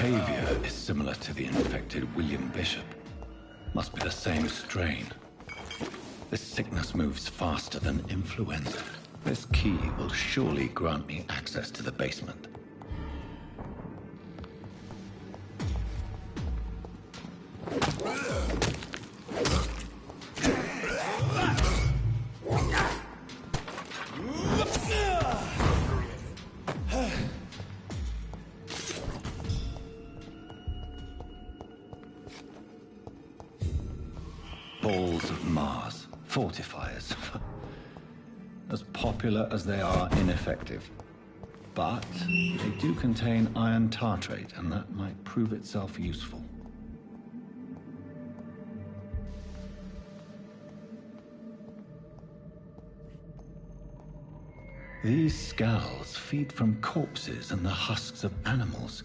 behavior is similar to the infected William Bishop. Must be the same strain. This sickness moves faster than influenza. This key will surely grant me access to the basement. Balls of Mars, fortifiers. As popular as they are ineffective. But they do contain iron tartrate, and that might prove itself useful. These scowls feed from corpses and the husks of animals.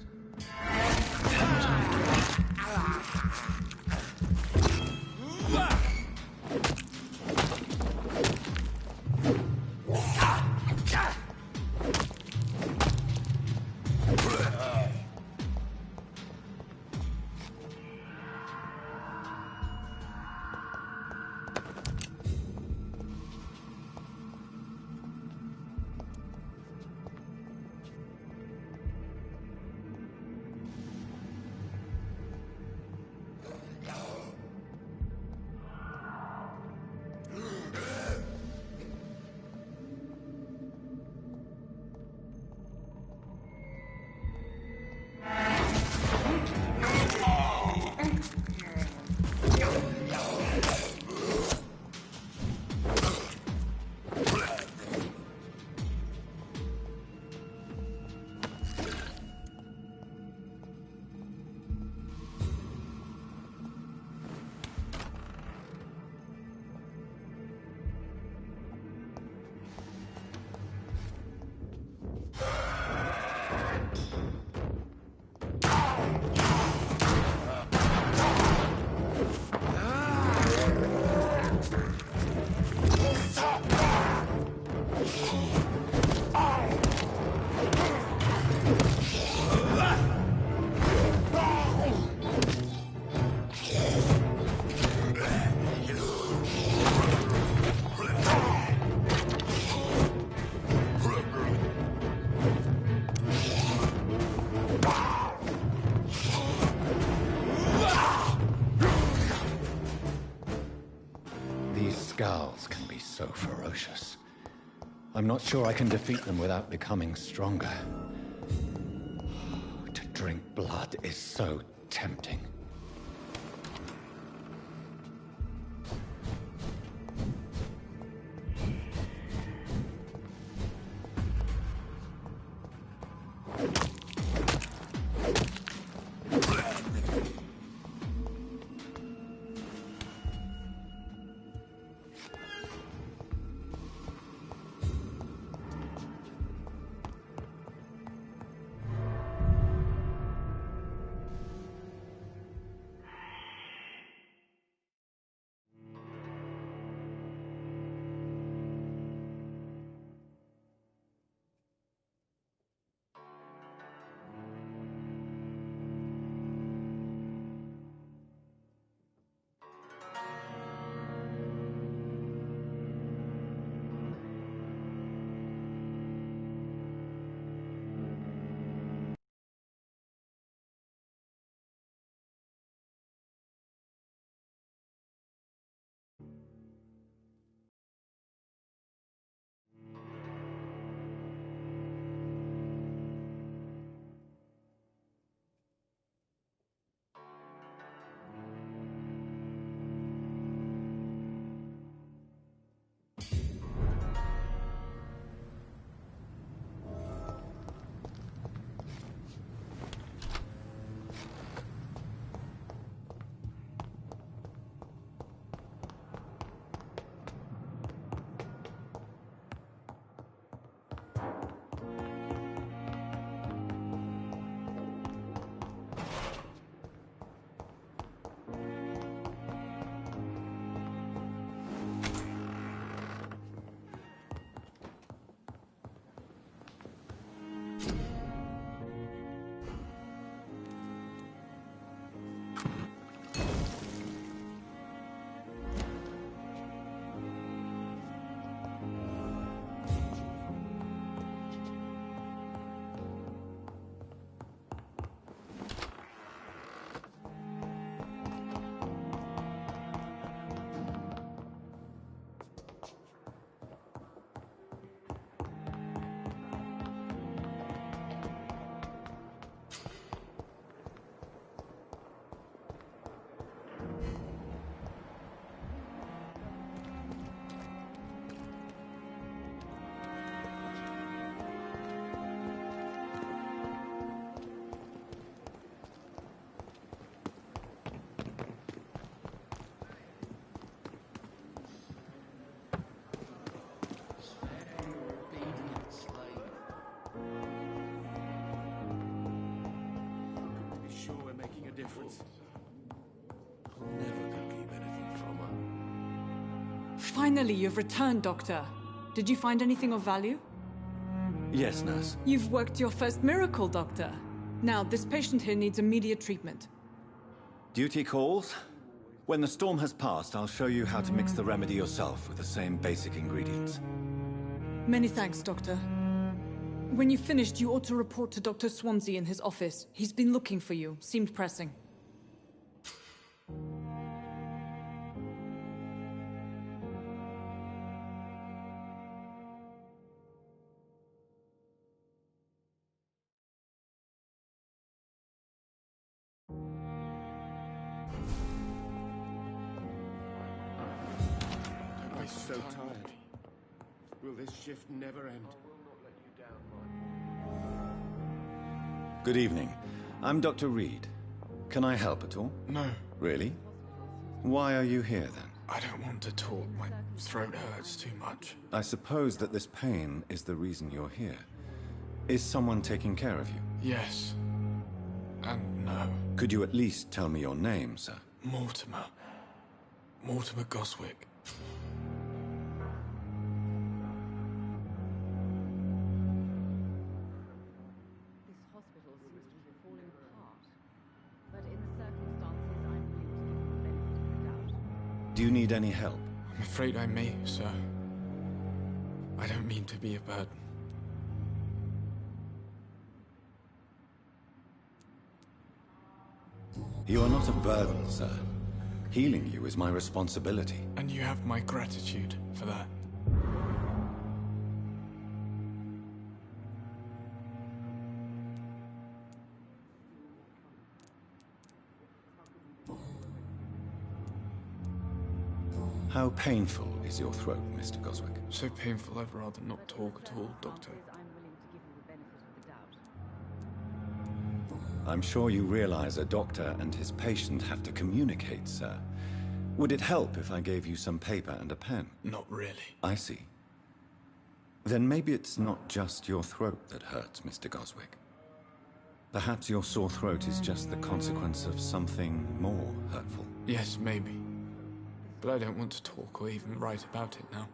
Scowls can be so ferocious. I'm not sure I can defeat them without becoming stronger. To drink blood is so tempting. difference. I'm never gonna keep anything from her. Finally, you've returned, Doctor. Did you find anything of value? Yes, nurse. You've worked your first miracle, Doctor. Now, this patient here needs immediate treatment. Duty calls. When the storm has passed, I'll show you how to mix the remedy yourself with the same basic ingredients. Many thanks, Doctor. When you've finished, you ought to report to Dr. Swansea in his office. He's been looking for you. Seemed pressing. I'm so tired. Will this shift never end? Good evening. I'm Dr. Reed. Can I help at all? No, Really? Why are you here then? I don't want to talk. My throat hurts too much. I suppose that this pain is the reason you're here. Is someone taking care of you? Yes. And no. Could you at least tell me your name, sir? Mortimer. Mortimer Goswick. This hospital seems to be falling apart. But in the circumstances, I'm willing to give you the benefit of the doubt. Do you need any help? I'm afraid I may, sir. I don't mean to be a burden. You are not a burden, sir. Healing you is my responsibility. And you have my gratitude for that. How painful is your throat, Mr. Goswick? So painful I'd rather not talk at all, Doctor. I'm willing to give you the benefit of the doubt. I'm sure you realize a doctor and his patient have to communicate, sir. Would it help if I gave you some paper and a pen? Not really. I see. Then maybe it's not just your throat that hurts, Mr. Goswick. Perhaps your sore throat is just the consequence of something more hurtful. Yes, maybe. But I don't want to talk or even write about it now.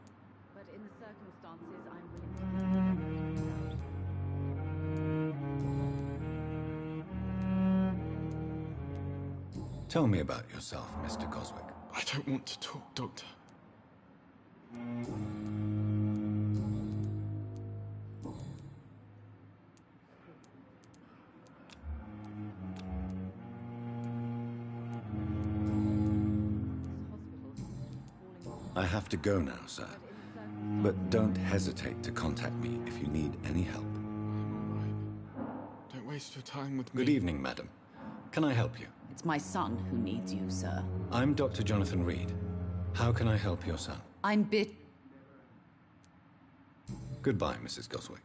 But in the circumstances, I'm willing to give you the benefit of the doubt. Tell me about yourself, Mr. Goswick. I don't want to talk, Doctor. I have to go now, sir. But don't hesitate to contact me if you need any help. I'm all right. Don't waste your time with me. Good evening, madam. Can I help you? It's my son who needs you, sir. I'm Dr. Jonathan Reed. How can I help your son? I'm bit... Goodbye, Mrs. Goswick.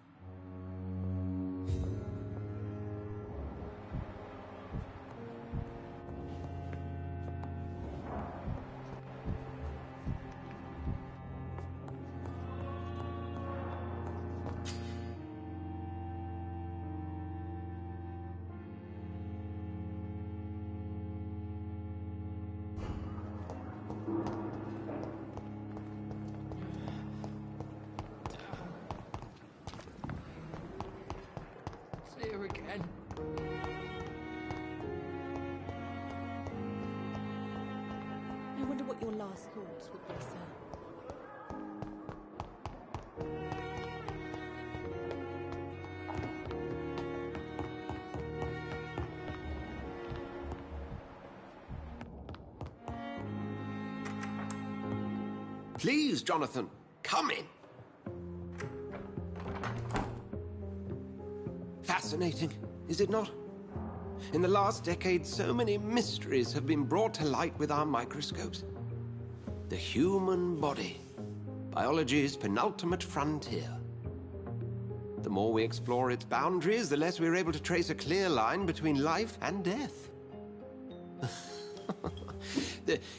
It's here again. I wonder what your last thoughts would be, sir. Please, Jonathan, come in. Fascinating, is it not? In the last decade, so many mysteries have been brought to light with our microscopes. The human body, biology's penultimate frontier. The more we explore its boundaries, the less we're able to trace a clear line between life and death.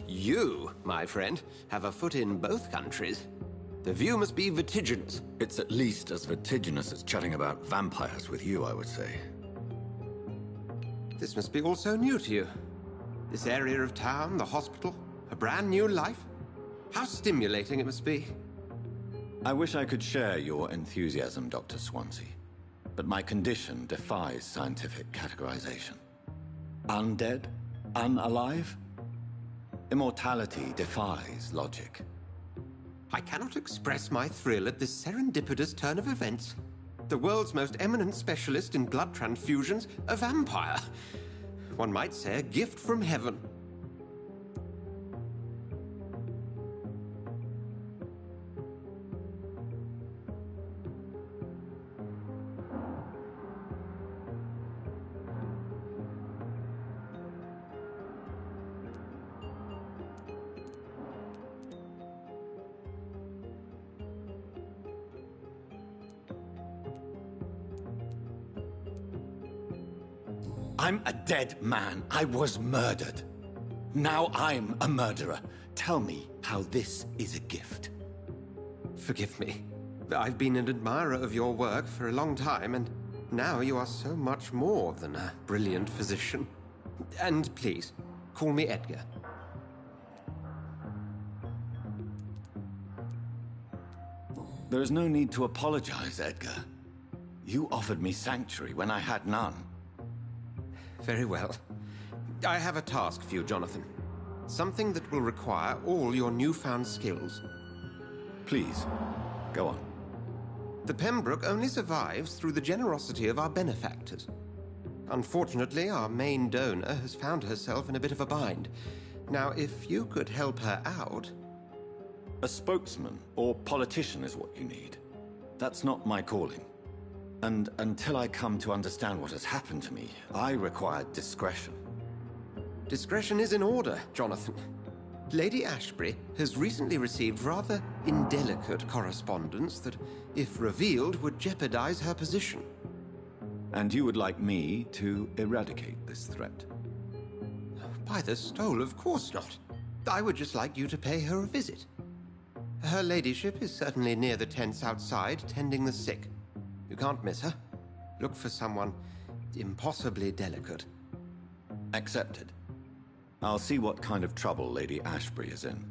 You, my friend, have a foot in both countries. The view must be vertiginous. It's at least as vertiginous as chatting about vampires with you, I would say. This must be all so new to you. This area of town, the hospital, a brand new life. How stimulating it must be. I wish I could share your enthusiasm, Dr. Swansea, but my condition defies scientific categorization. Undead? Unalive? Immortality defies logic. I cannot express my thrill at this serendipitous turn of events. The world's most eminent specialist in blood transfusions, a vampire. One might say a gift from heaven. I'm a dead man. I was murdered. Now I'm a murderer. Tell me how this is a gift. Forgive me. I've been an admirer of your work for a long time, and now you are so much more than a brilliant physician. And please, call me Edgar. There is no need to apologize, Edgar. You offered me sanctuary when I had none. Very well. I have a task for you, Jonathan. Something that will require all your newfound skills. Please, go on. The Pembroke only survives through the generosity of our benefactors. Unfortunately, our main donor has found herself in a bit of a bind. Now, if you could help her out... A spokesman or politician is what you need. That's not my calling. And until I come to understand what has happened to me, I require discretion. Discretion is in order, Jonathan. Lady Ashbury has recently received rather indelicate correspondence that, if revealed, would jeopardize her position. And you would like me to eradicate this threat? By the stole, of course not. I would just like you to pay her a visit. Her ladyship is certainly near the tents outside, tending the sick. You can't miss her. Look for someone impossibly delicate. Accepted. I'll see what kind of trouble Lady Ashbury is in.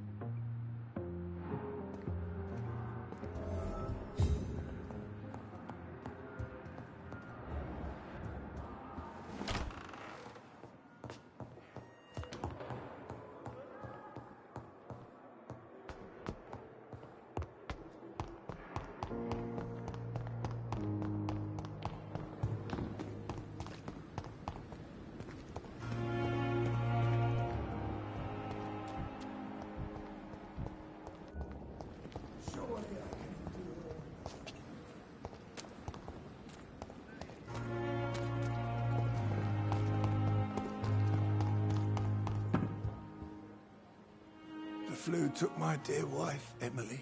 The flu took my dear wife, Emily.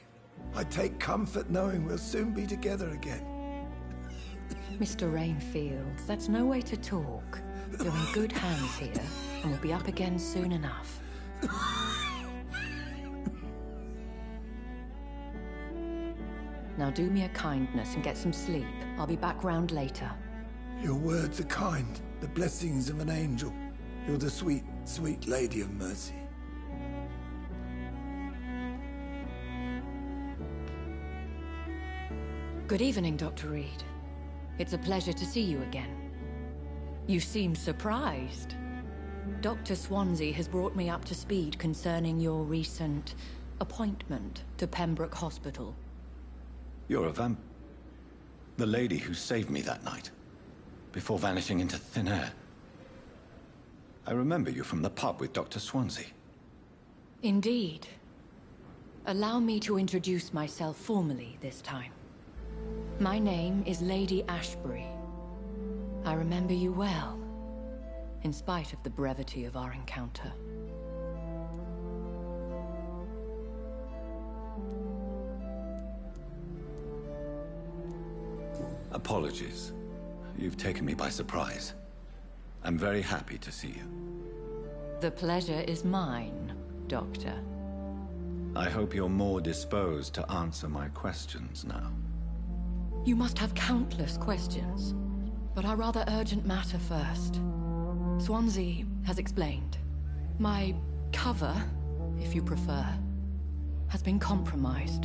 I take comfort knowing we'll soon be together again. Mr. Rainfield, that's no way to talk. You're in good hands here, and we'll be up again soon enough. Now do me a kindness and get some sleep. I'll be back round later. Your words are kind, the blessings of an angel. You're the sweet, sweet Lady of Mercy. Good evening, Dr. Reed. It's a pleasure to see you again. You seem surprised. Dr. Swansea has brought me up to speed concerning your recent appointment to Pembroke Hospital. You're a vamp... The lady who saved me that night, before vanishing into thin air. I remember you from the pub with Dr. Swansea. Indeed. Allow me to introduce myself formally this time. My name is Lady Ashbury. I remember you well, in spite of the brevity of our encounter. Apologies. You've taken me by surprise. I'm very happy to see you. The pleasure is mine, Doctor. I hope you're more disposed to answer my questions now. You must have countless questions, but our rather urgent matter first. Swansea has explained. My cover, if you prefer, has been compromised.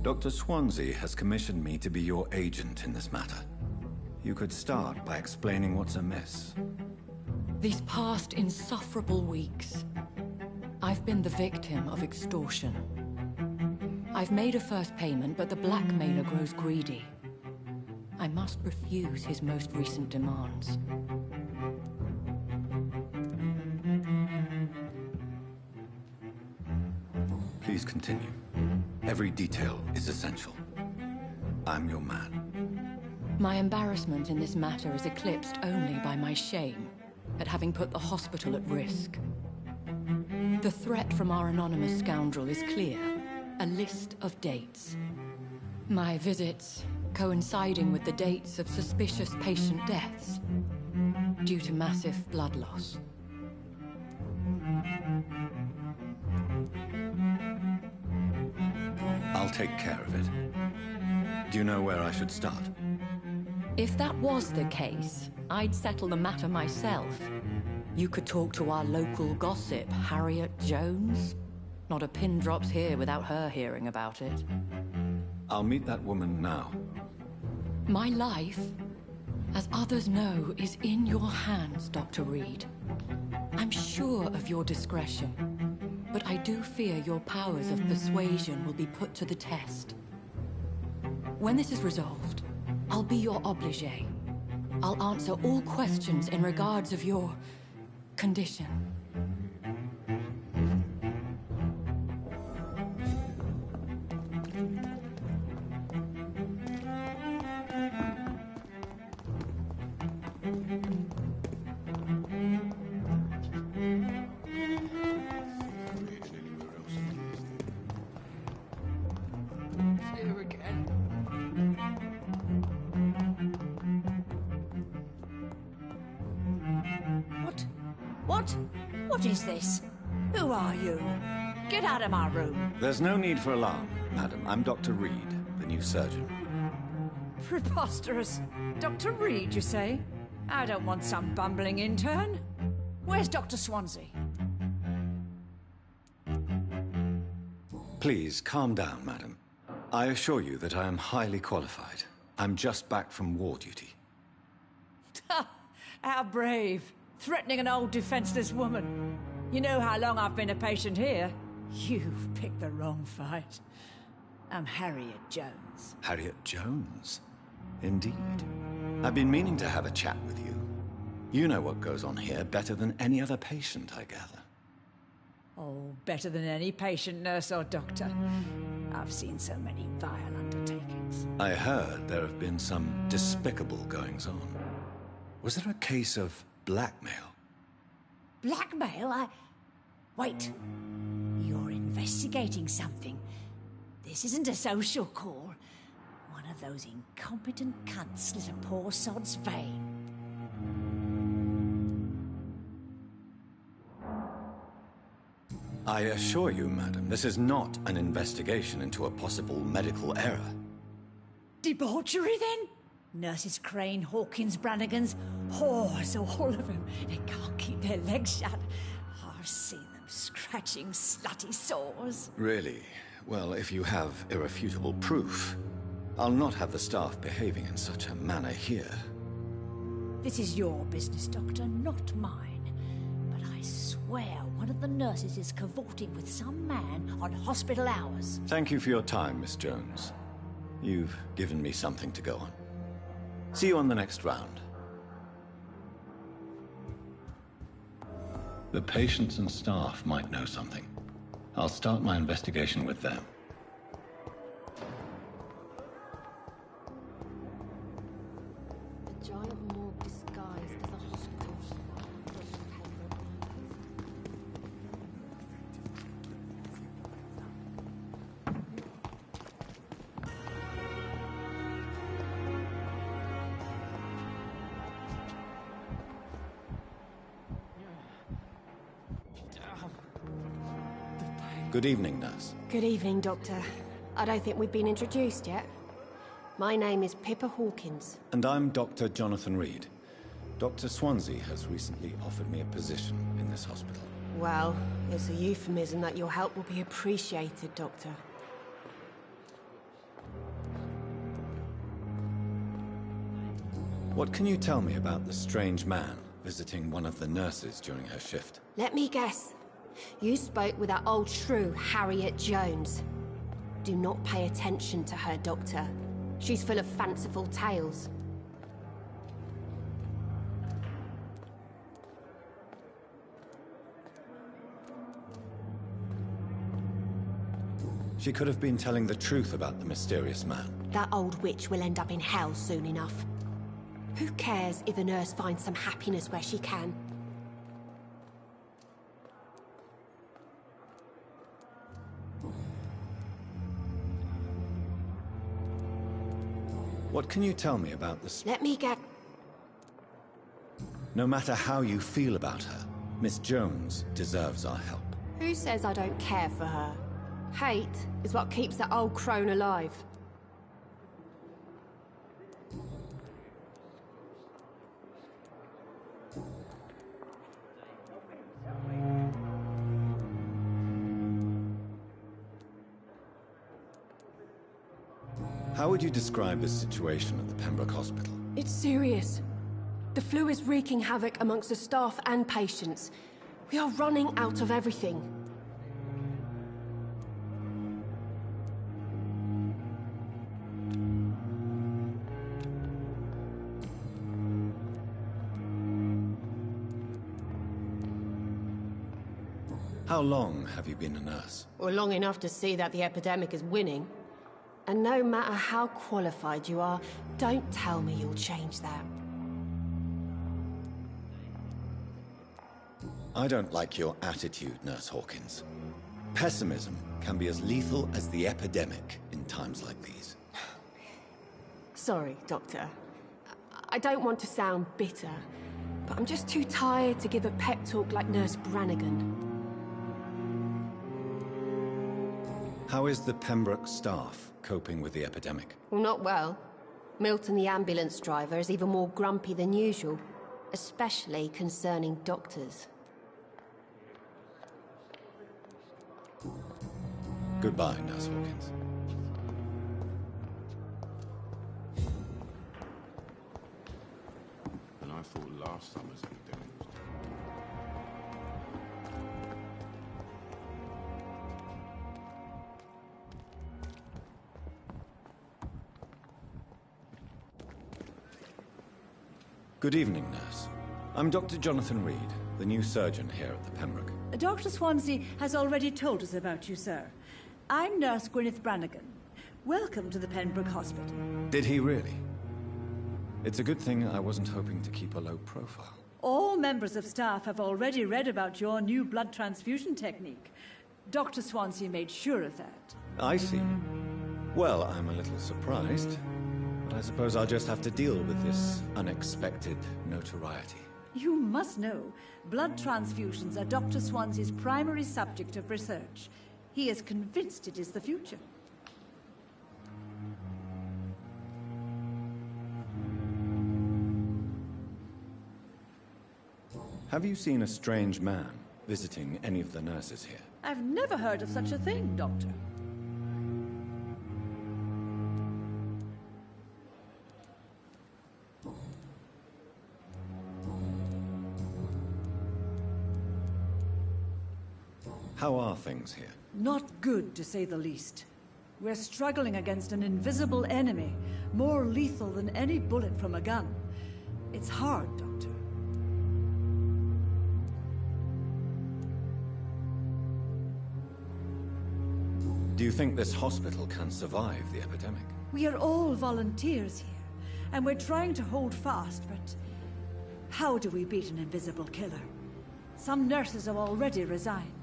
Dr. Swansea has commissioned me to be your agent in this matter. You could start by explaining what's amiss. These past insufferable weeks, I've been the victim of extortion. I've made a first payment, but the blackmailer grows greedy. I must refuse his most recent demands. Please continue. Every detail is essential. I'm your man. My embarrassment in this matter is eclipsed only by my shame at having put the hospital at risk. The threat from our anonymous scoundrel is clear. A list of dates. My visits coinciding with the dates of suspicious patient deaths due to massive blood loss. I'll take care of it. Do you know where I should start? If that was the case, I'd settle the matter myself. You could talk to our local gossip, Harriet Jones. Not a pin drops here without her hearing about it. I'll meet that woman now. My life, as others know, is in your hands, Dr. Reed. I'm sure of your discretion, but I do fear your powers of persuasion will be put to the test. When this is resolved, I'll be your obligé. I'll answer all questions in regards of your condition. What is this? Who are you? Get out of my room. There's no need for alarm, madam. I'm Dr. Reed, the new surgeon. Preposterous. Dr. Reed, you say? I don't want some bumbling intern. Where's Dr. Swansea? Please, calm down, madam. I assure you that I am highly qualified. I'm just back from war duty. How brave. Threatening an old defenseless woman. You know how long I've been a patient here? You've picked the wrong fight. I'm Harriet Jones. Harriet Jones? Indeed. I've been meaning to have a chat with you. You know what goes on here better than any other patient, I gather. Oh, better than any patient, nurse or doctor. I've seen so many vile undertakings. I heard there have been some despicable goings-on. Was there a case of blackmail? Blackmail? Wait. You're investigating something. This isn't a social call. One of those incompetent cunts slit a poor sod's vein. I assure you, madam, this is not an investigation into a possible medical error. Debauchery, then? Nurses Crane, Hawkins, Brannigans, whores, all of them. They can't keep their legs shut. I've seen them scratching slutty sores. Really? Well, if you have irrefutable proof, I'll not have the staff behaving in such a manner here. This is your business, Doctor, not mine. But I swear one of the nurses is cavorting with some man on hospital hours. Thank you for your time, Miss Jones. You've given me something to go on. See you on the next round. The patients and staff might know something. I'll start my investigation with them. A giant morgue disguised as a hospital. Good evening, nurse. Good evening, Doctor. I don't think we've been introduced yet. My name is Pippa Hawkins. And I'm Dr. Jonathan Reed. Dr. Swansea has recently offered me a position in this hospital. Well, it's a euphemism that your help will be appreciated, Doctor. What can you tell me about the strange man visiting one of the nurses during her shift? Let me guess. You spoke with that old shrew, Harriet Jones. Do not pay attention to her, Doctor. She's full of fanciful tales. She could have been telling the truth about the mysterious man. That old witch will end up in hell soon enough. Who cares if a nurse finds some happiness where she can? What can you tell me about this? Let me get... No matter how you feel about her, Miss Jones deserves our help. Who says I don't care for her? Hate is what keeps that old crone alive. How would you describe the situation at the Pembroke Hospital? It's serious. The flu is wreaking havoc amongst the staff and patients. We are running out of everything. How long have you been a nurse? Well, long enough to see that the epidemic is winning. And no matter how qualified you are, don't tell me you'll change that. I don't like your attitude, Nurse Hawkins. Pessimism can be as lethal as the epidemic in times like these. Sorry, Doctor. I don't want to sound bitter, but I'm just too tired to give a pep talk like Nurse Brannigan. How is the Pembroke staff coping with the epidemic? Well, not well. Milton, the ambulance driver, is even more grumpy than usual, especially concerning doctors. Goodbye, Nurse Hawkins. And I thought last summer's epidemic was done. Good evening, nurse. I'm Dr. Jonathan Reed, the new surgeon here at the Pembroke. Dr. Swansea has already told us about you, sir. I'm Nurse Gwyneth Brannigan. Welcome to the Pembroke Hospital. Did he really? It's a good thing I wasn't hoping to keep a low profile. All members of staff have already read about your new blood transfusion technique. Dr. Swansea made sure of that. I see. Well, I'm a little surprised, but I suppose I'll just have to deal with this unexpected notoriety. You must know, blood transfusions are Dr. Swansea's primary subject of research. He is convinced it is the future. Have you seen a strange man visiting any of the nurses here? I've never heard of such a thing, Doctor. How are things here? Not good, to say the least. We're struggling against an invisible enemy, more lethal than any bullet from a gun. It's hard, Doctor. Do you think this hospital can survive the epidemic? We are all volunteers here, and we're trying to hold fast, but how do we beat an invisible killer? Some nurses have already resigned.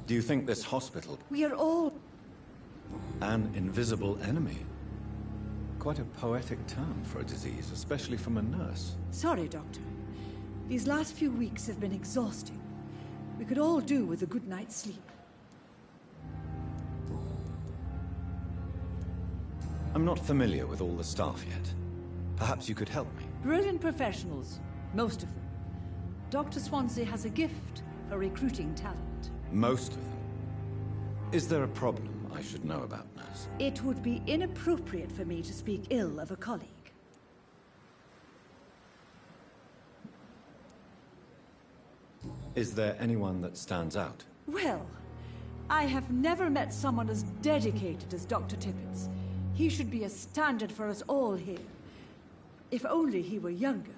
Do you think this hospital... We are all... An invisible enemy? Quite a poetic term for a disease, especially from a nurse. Sorry, Doctor. These last few weeks have been exhausting. We could all do with a good night's sleep. I'm not familiar with all the staff yet. Perhaps you could help me. Brilliant professionals, most of them. Dr. Swansea has a gift for recruiting talent. Most of them. Is there a problem I should know about, nurse? It would be inappropriate for me to speak ill of a colleague. Is there anyone that stands out? Well, I have never met someone as dedicated as Dr. Tippett. He should be a standard for us all here. If only he were younger.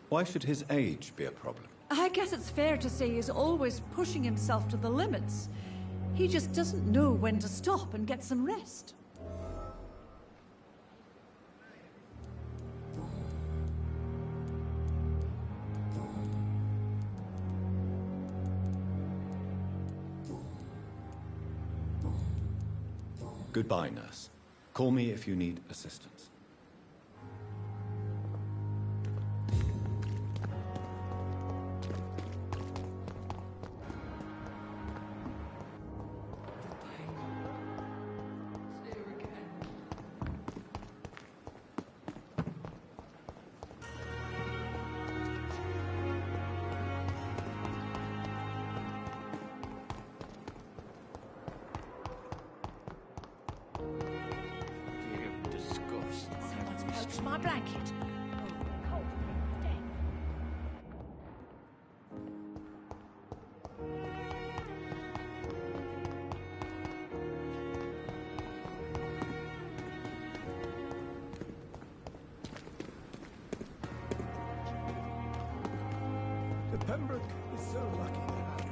Why should his age be a problem? I guess it's fair to say he's always pushing himself to the limits. He just doesn't know when to stop and get some rest. Goodbye, nurse. Call me if you need assistance. My blanket. The Pembroke is so lucky to have it.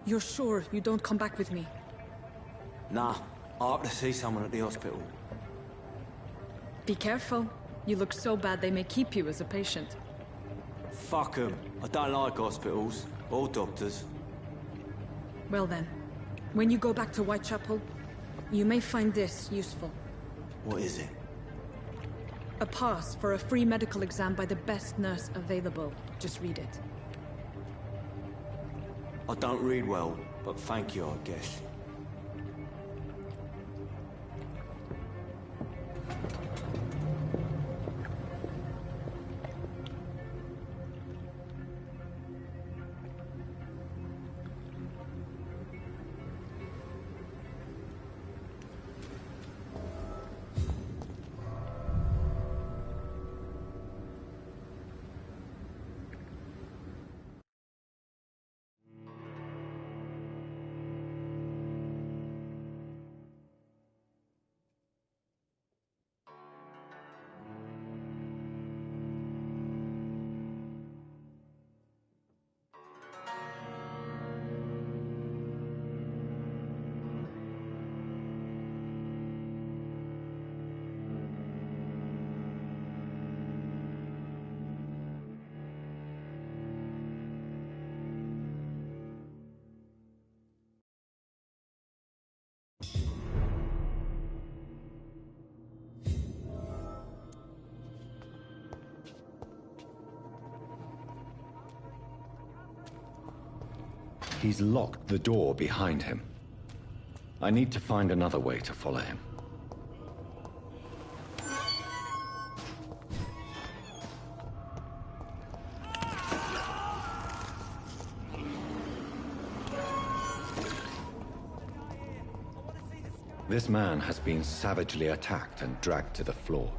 You're sure you don't come back with me? Nah, I have to see someone at the hospital. Be careful. You look so bad they may keep you as a patient. Fuck 'em. I don't like hospitals or doctors. Well then, when you go back to Whitechapel, you may find this useful. What is it? A pass for a free medical exam by the best nurse available. Just read it. I don't read well, but thank you, I guess. He's locked the door behind him. I need to find another way to follow him. This man has been savagely attacked and dragged to the floor.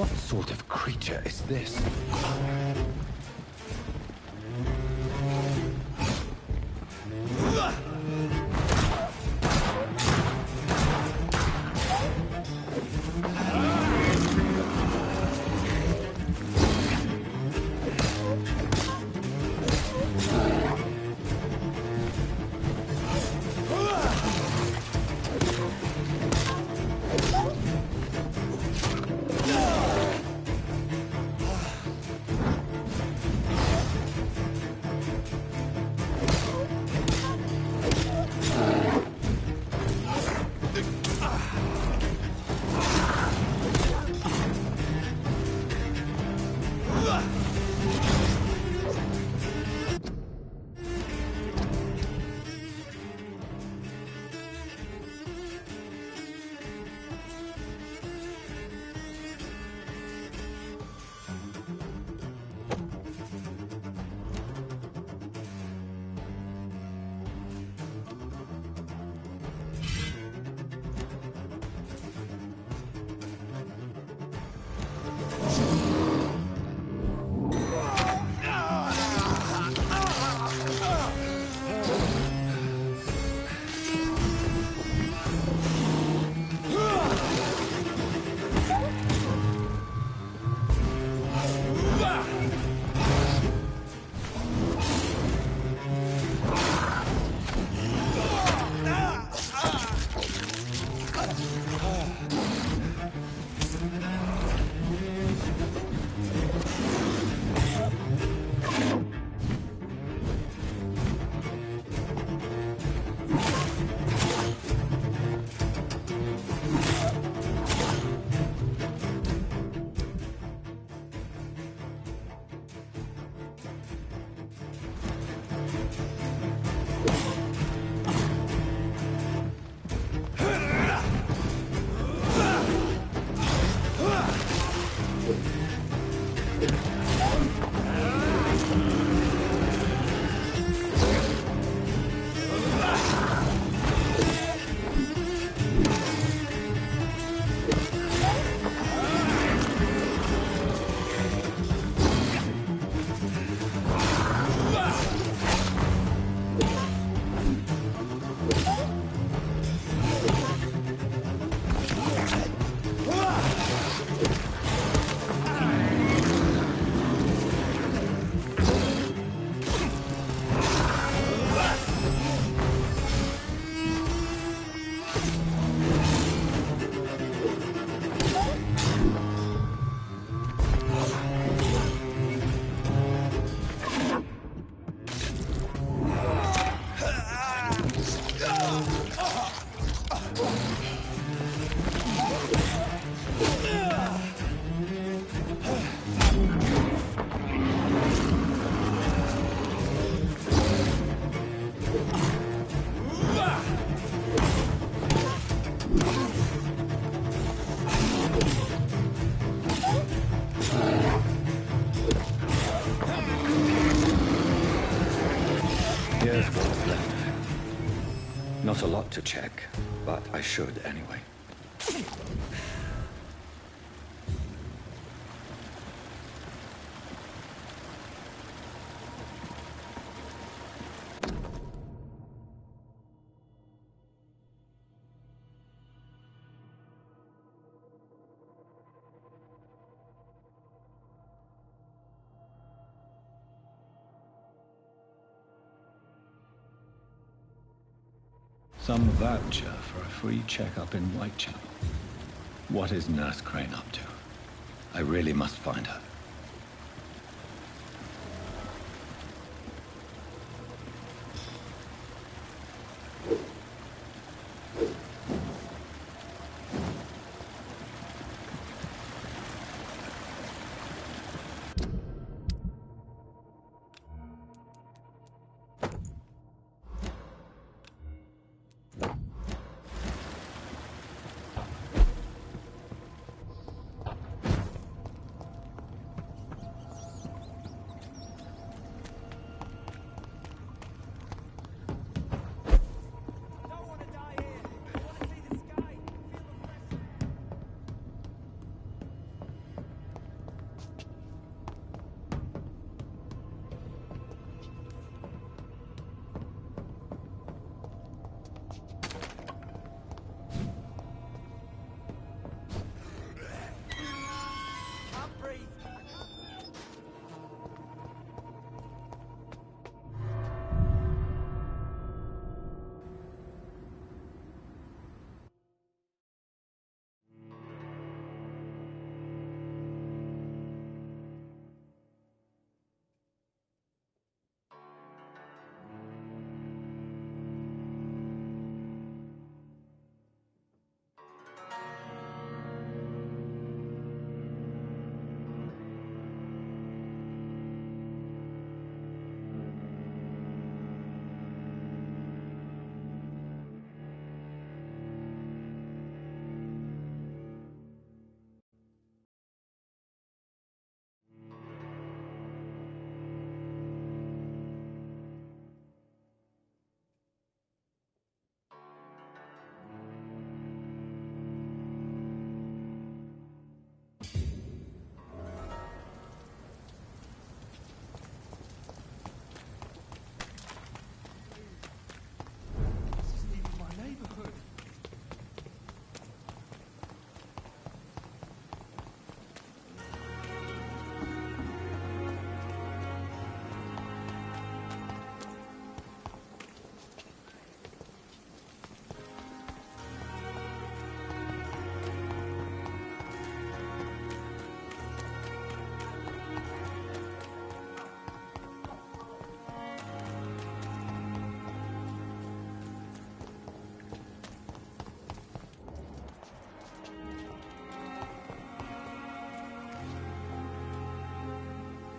What sort of creature is this? Here's what's left. Not a lot to check, but I should anyway. Some voucher for a free checkup in Whitechapel. What is Nurse Crane up to? I really must find her.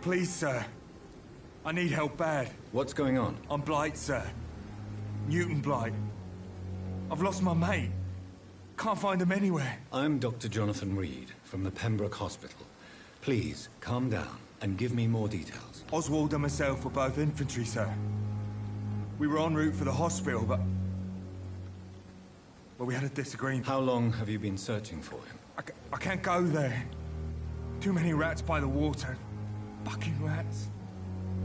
Please, sir. I need help bad. What's going on? I'm Blight, sir. Newton Blight. I've lost my mate. Can't find him anywhere. I'm Dr. Jonathan Reed from the Pembroke Hospital. Please, calm down and give me more details. Oswald and myself were both infantry, sir. We were en route for the hospital, but we had a disagreement. How long have you been searching for him? I can't go there. Too many rats by the water. Fucking rats.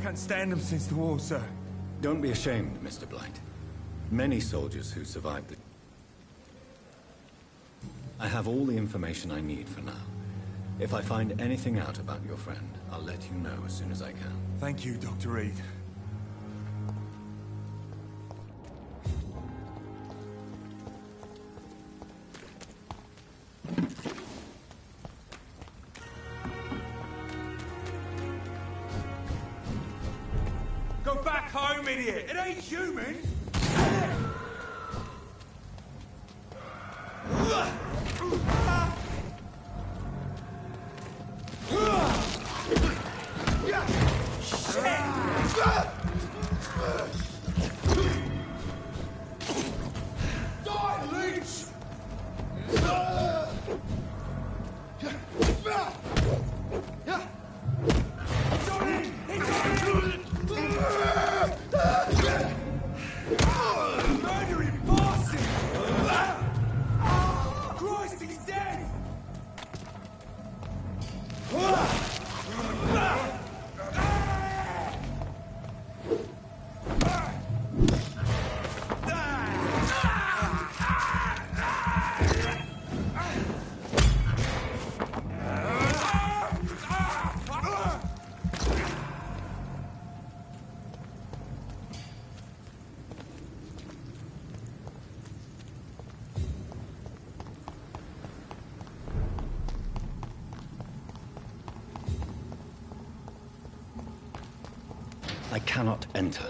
Can't stand them since the war, sir. Don't be ashamed, Mr. Blight. Many soldiers who survived the... I have all the information I need for now. If I find anything out about your friend, I'll let you know as soon as I can. Thank you, Dr. Reed. Go back home, idiot! It ain't human! I cannot enter.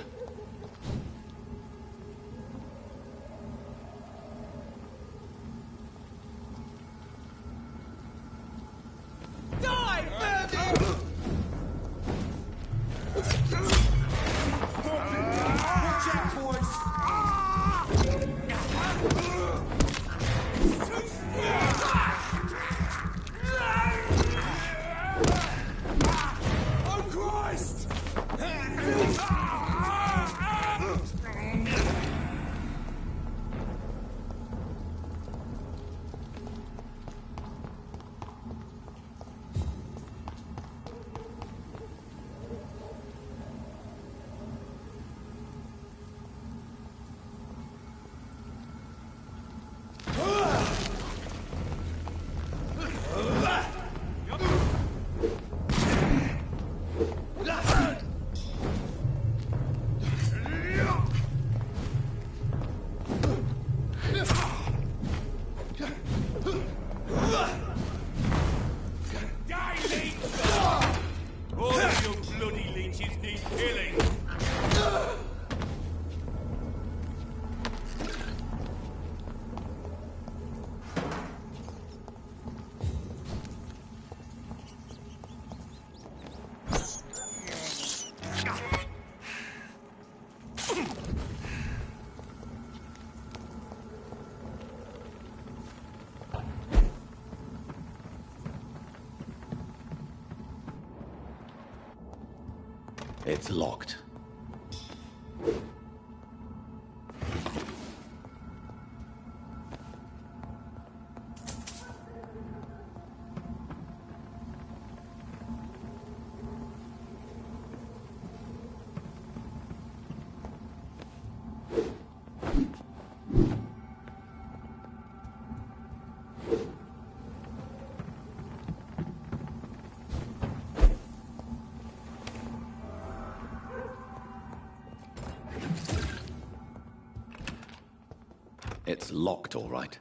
It's locked. It's locked, all right.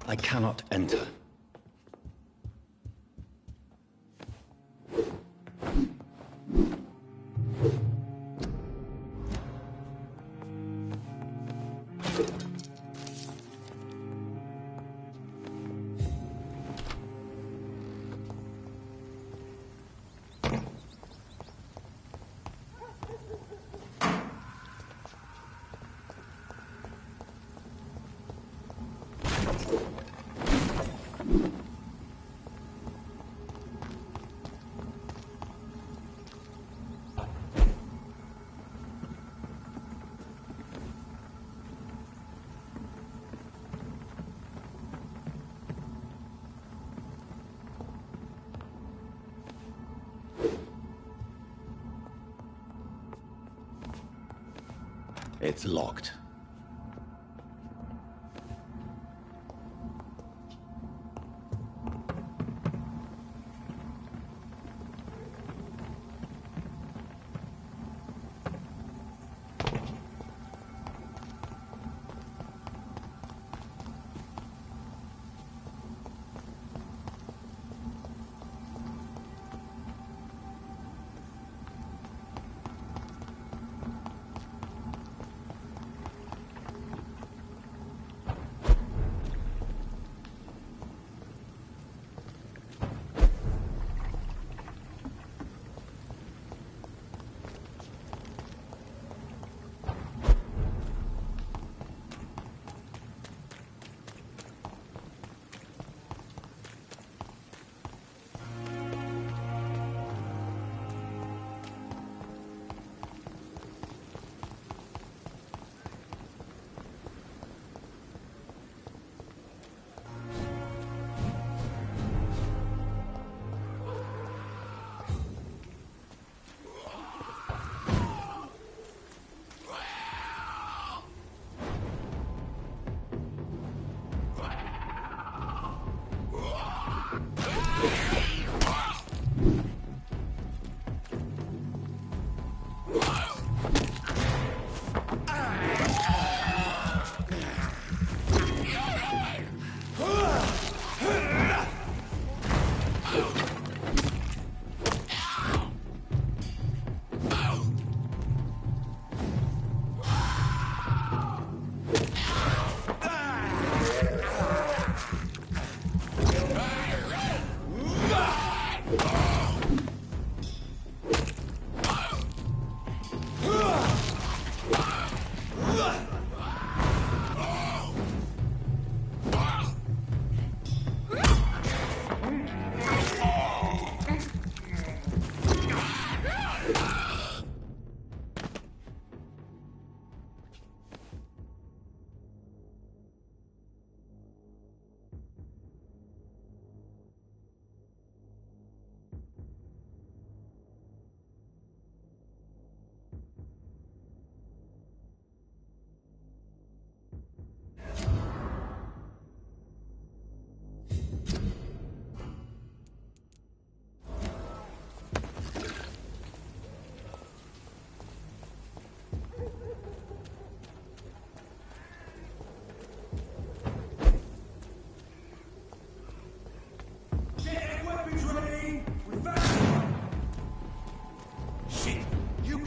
I cannot enter. It's locked.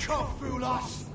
can't fool us!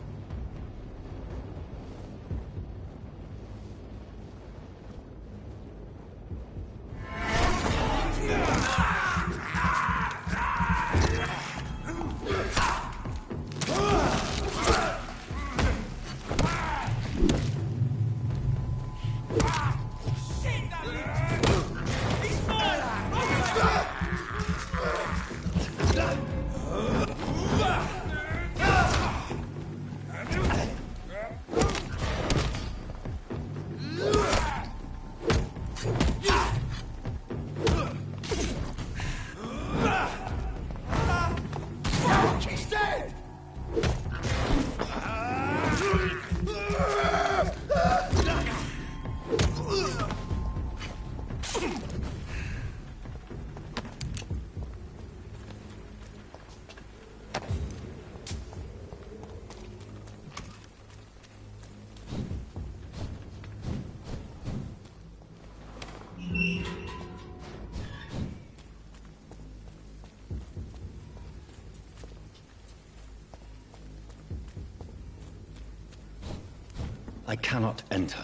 I cannot enter.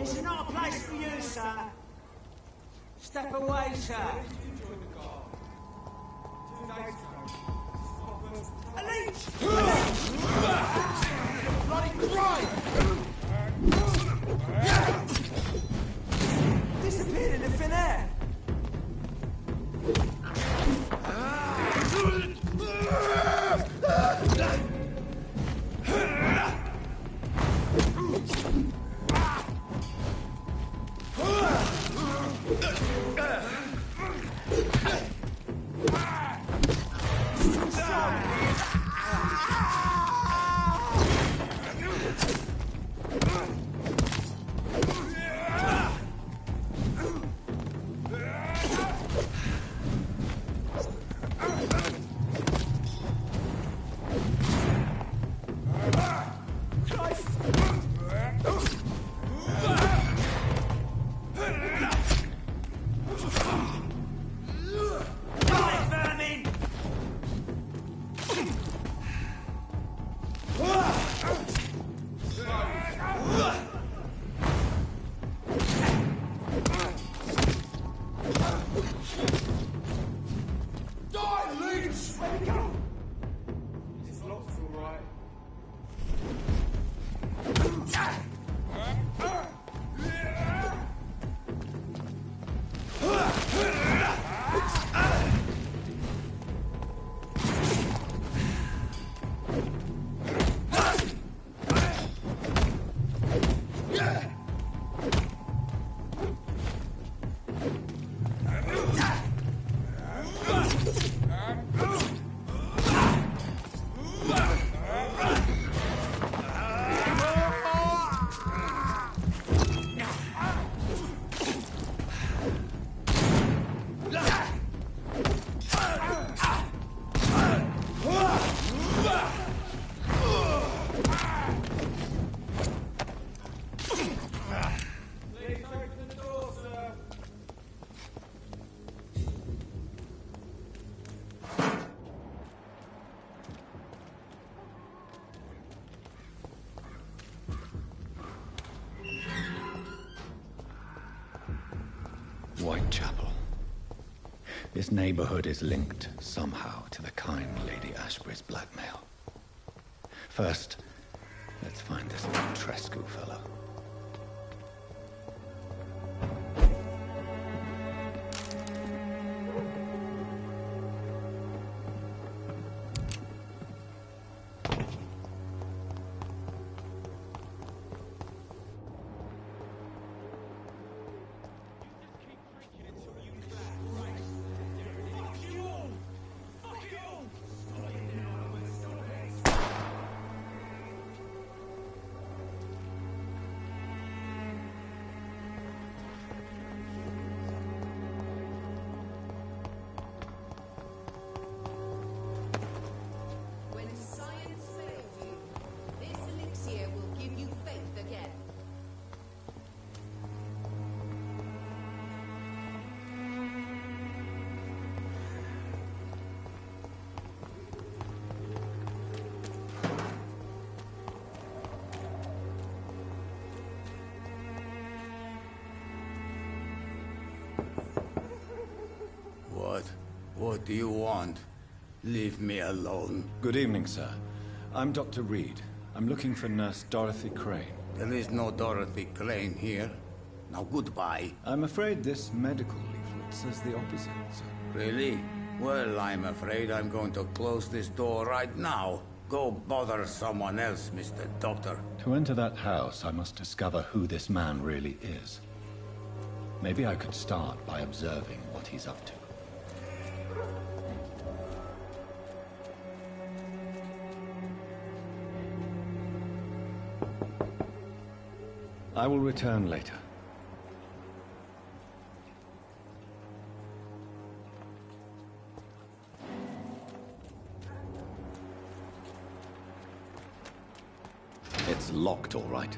It's not a place for you, sir. Step away, sir. A leech! Bloody crime! Disappeared in the thin air. Whitechapel. This neighborhood is linked somehow to the kind Lady Ashbury's blackmail. First, let's find this Trescu fellow. What do you want? Leave me alone. Good evening, sir. I'm Dr. Reed. I'm looking for Nurse Dorothy Crane. There is no Dorothy Crane here. Now goodbye. I'm afraid this medical leaflet says the opposite, sir. Really? Well, I'm afraid I'm going to close this door right now. Go bother someone else, Mr. Doctor. To enter that house, I must discover who this man really is. Maybe I could start by observing what he's up to. I will return later. It's locked, all right.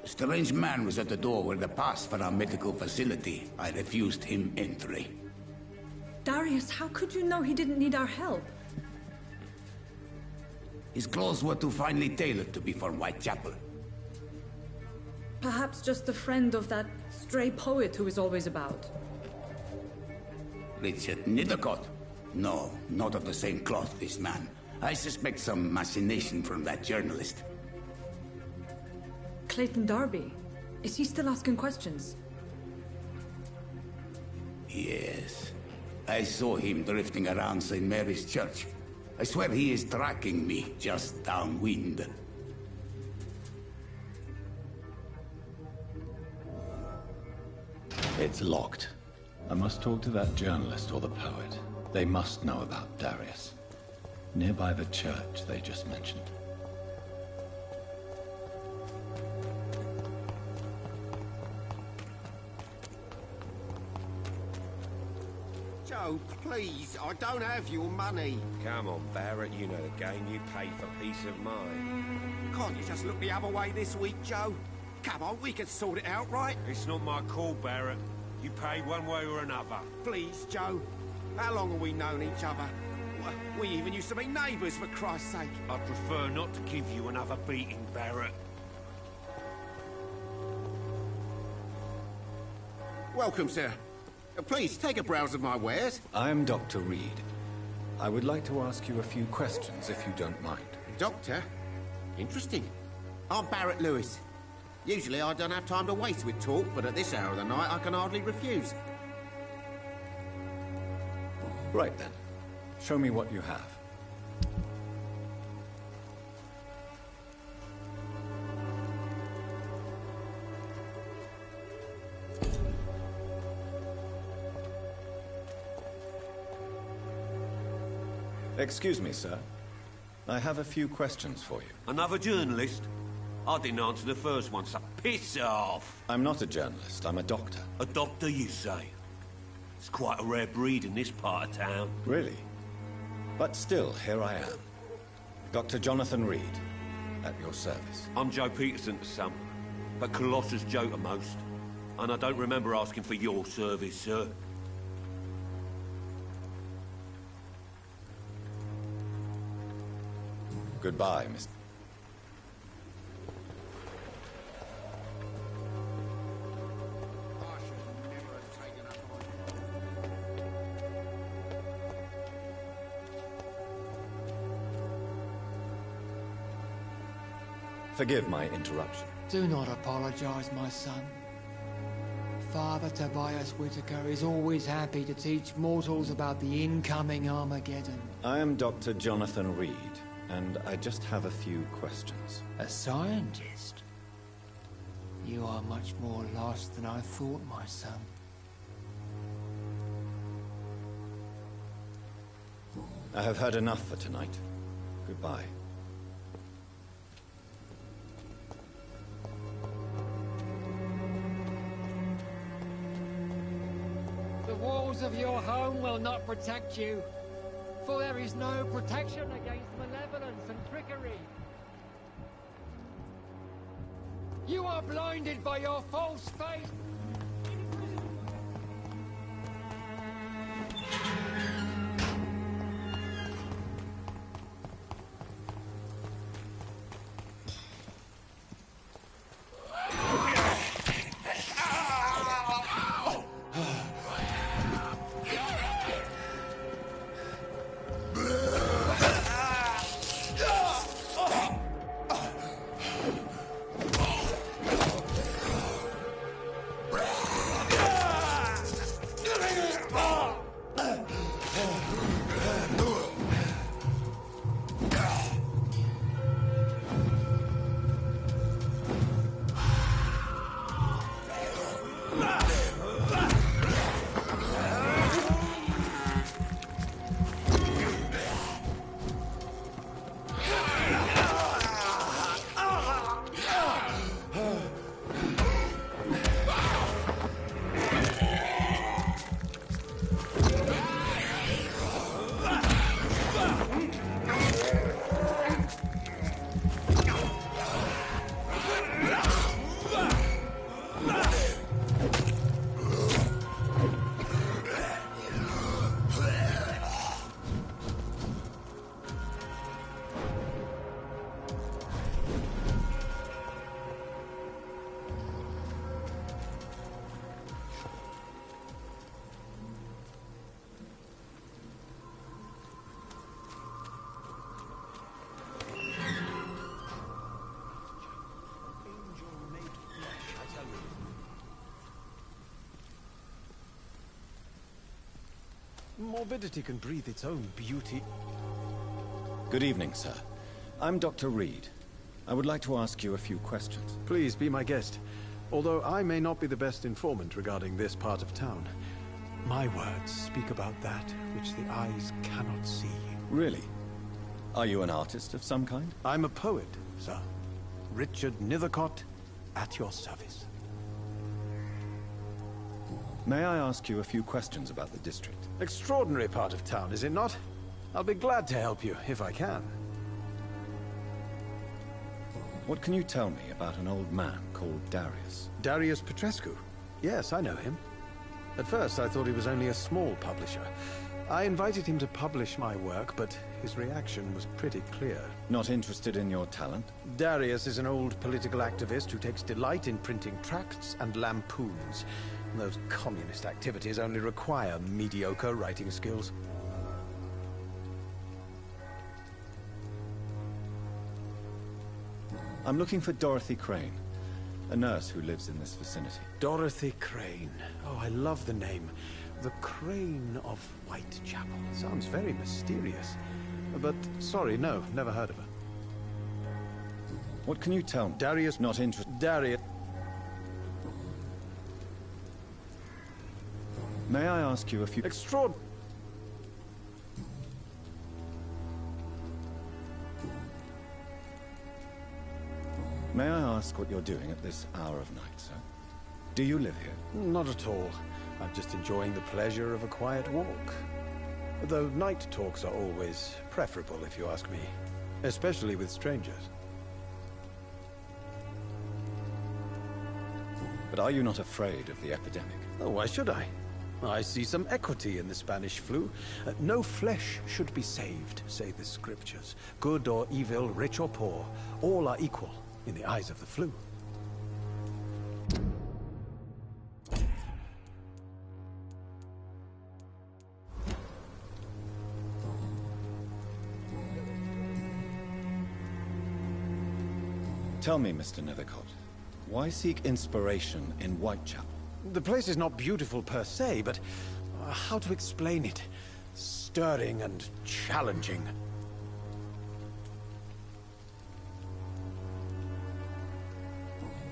A strange man was at the door with a pass for our medical facility. I refused him entry. Darius, how could you know he didn't need our help? His clothes were too finely tailored to be from Whitechapel. Perhaps just a friend of that stray poet who is always about. Richard Nithercott? No, not of the same cloth, this man. I suspect some machination from that journalist. Clayton Darby. Is he still asking questions? Yes. I saw him drifting around St. Mary's Church. I swear he is tracking me just downwind. It's locked. I must talk to that journalist or the poet. They must know about Darius. Nearby the church they just mentioned. Joe, please, I don't have your money. Come on, Barrett, you know the game. You pay for peace of mind. Can't you just look the other way this week, Joe? Come on, we can sort it out, right? It's not my call, Barrett. You pay one way or another. Please, Joe. How long have we known each other? We even used to be neighbours, for Christ's sake. I'd prefer not to give you another beating, Barrett. Welcome, sir. Please, take a browse of my wares. I am Dr. Reed. I would like to ask you a few questions, if you don't mind. Doctor? Interesting. I'm Barrett Lewis. Usually I don't have time to waste with talk, but at this hour of the night I can hardly refuse. Right then. Show me what you have. Excuse me, sir. I have a few questions for you. Another journalist? I didn't answer the first one, so piss off! I'm not a journalist, I'm a doctor. A doctor, you say? It's quite a rare breed in this part of town. Really? But still, here I am. Dr. Jonathan Reed, at your service. I'm Joe Peterson to some, but Colossus Joe to most. And I don't remember asking for your service, sir. Goodbye, Mr. Forgive my interruption. Do not apologize, my son. Father Tobias Whitaker is always happy to teach mortals about the incoming Armageddon. I am Dr. Jonathan Reed, and I just have a few questions. A scientist? You are much more lost than I thought, my son. I have heard enough for tonight. Goodbye. The walls of your home will not protect you, for there is no protection against malevolence and trickery. You are blinded by your false faith. Morbidity can breathe its own beauty. Good evening, sir. I'm Dr. Reed. I would like to ask you a few questions. Please be my guest. Although I may not be the best informant regarding this part of town, my words speak about that which the eyes cannot see. Really? Are you an artist of some kind? I'm a poet, sir. Richard Nethercott, at your service. May I ask you a few questions about the district? Extraordinary part of town, is it not? I'll be glad to help you, if I can. What can you tell me about an old man called Darius? Darius Petrescu? Yes, I know him. At first, I thought he was only a small publisher. I invited him to publish my work, but his reaction was pretty clear. Not interested in your talent? Darius is an old political activist who takes delight in printing tracts and lampoons. Those communist activities only require mediocre writing skills. I'm looking for Dorothy Crane, a nurse who lives in this vicinity. Dorothy Crane. Oh, I love the name. The Crane of Whitechapel. Sounds very mysterious. But, sorry, no, never heard of her. What can you tell me? Darius... Not interested. Darius... May I ask you a few... May I ask what you're doing at this hour of night, sir? Do you live here? Not at all. I'm just enjoying the pleasure of a quiet walk. Though night talks are always preferable, if you ask me. Especially with strangers. But are you not afraid of the epidemic? Oh, why should I? I see some equity in the Spanish flu. No flesh should be saved, say the scriptures. Good or evil, rich or poor, all are equal in the eyes of the flu. Tell me, Mr. Nethercott, why seek inspiration in Whitechapel? The place is not beautiful per se, but how to explain it? Stirring and challenging.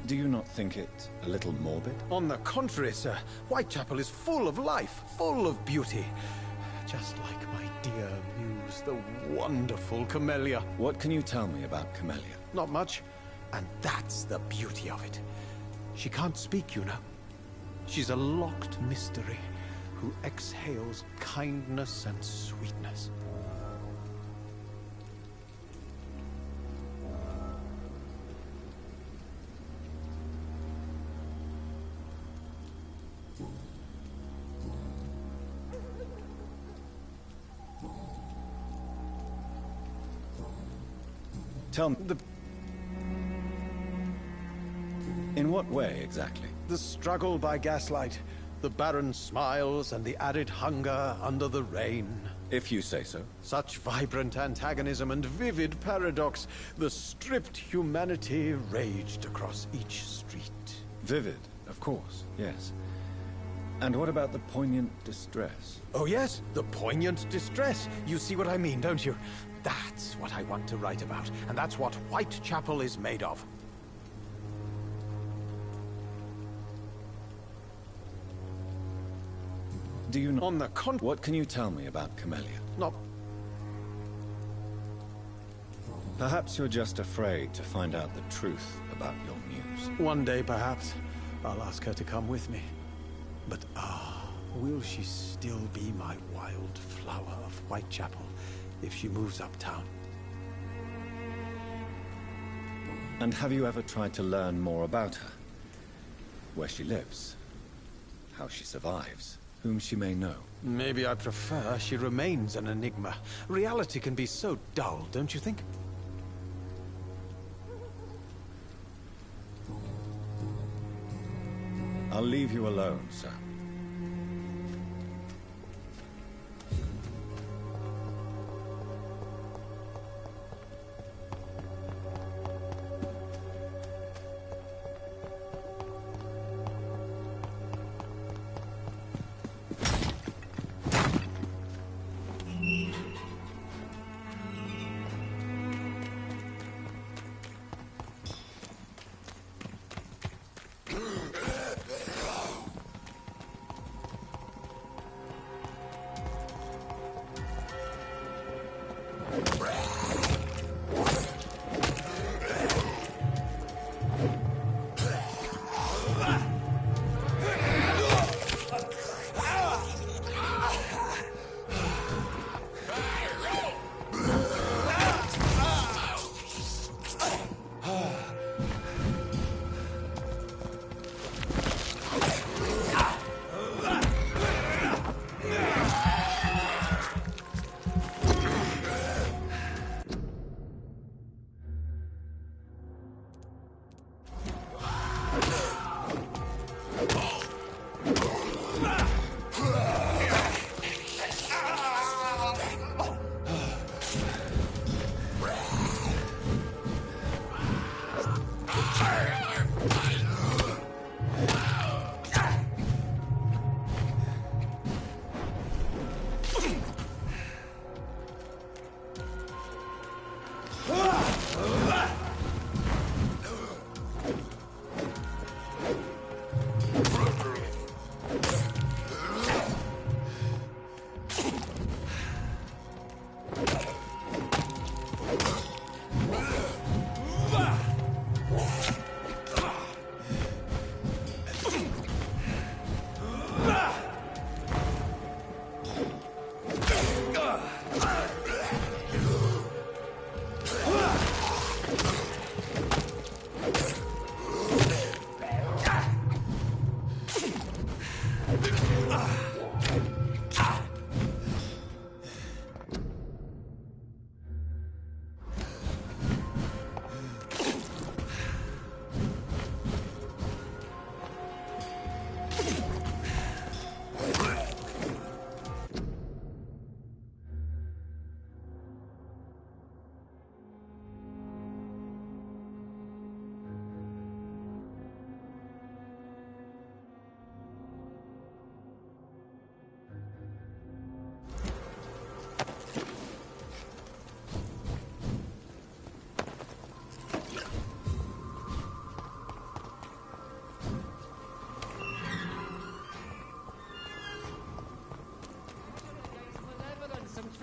Do you not think it a little morbid? On the contrary, sir. Whitechapel is full of life, full of beauty. Just like my dear muse, the wonderful Camellia. What can you tell me about Camellia? Not much. And that's the beauty of it. She can't speak, you know. She's a locked mystery who exhales kindness and sweetness. Tell me, in what way, exactly? The struggle by gaslight, the barren smiles, and the added hunger under the rain. If you say so. Such vibrant antagonism and vivid paradox. The stripped humanity raged across each street. Vivid, of course, yes. And what about the poignant distress? Oh yes, the poignant distress. You see what I mean, don't you? That's what I want to write about, and that's what Whitechapel is made of. Do you know? On the What can you tell me about Camellia? Not... Perhaps you're just afraid to find out the truth about your muse. One day, perhaps, I'll ask her to come with me. But will she still be my wild flower of Whitechapel if she moves uptown? And have you ever tried to learn more about her? Where she lives? How she survives? Whom she may know? Maybe I prefer she remains an enigma. Reality can be so dull, don't you think? I'll leave you alone, sir. Ah!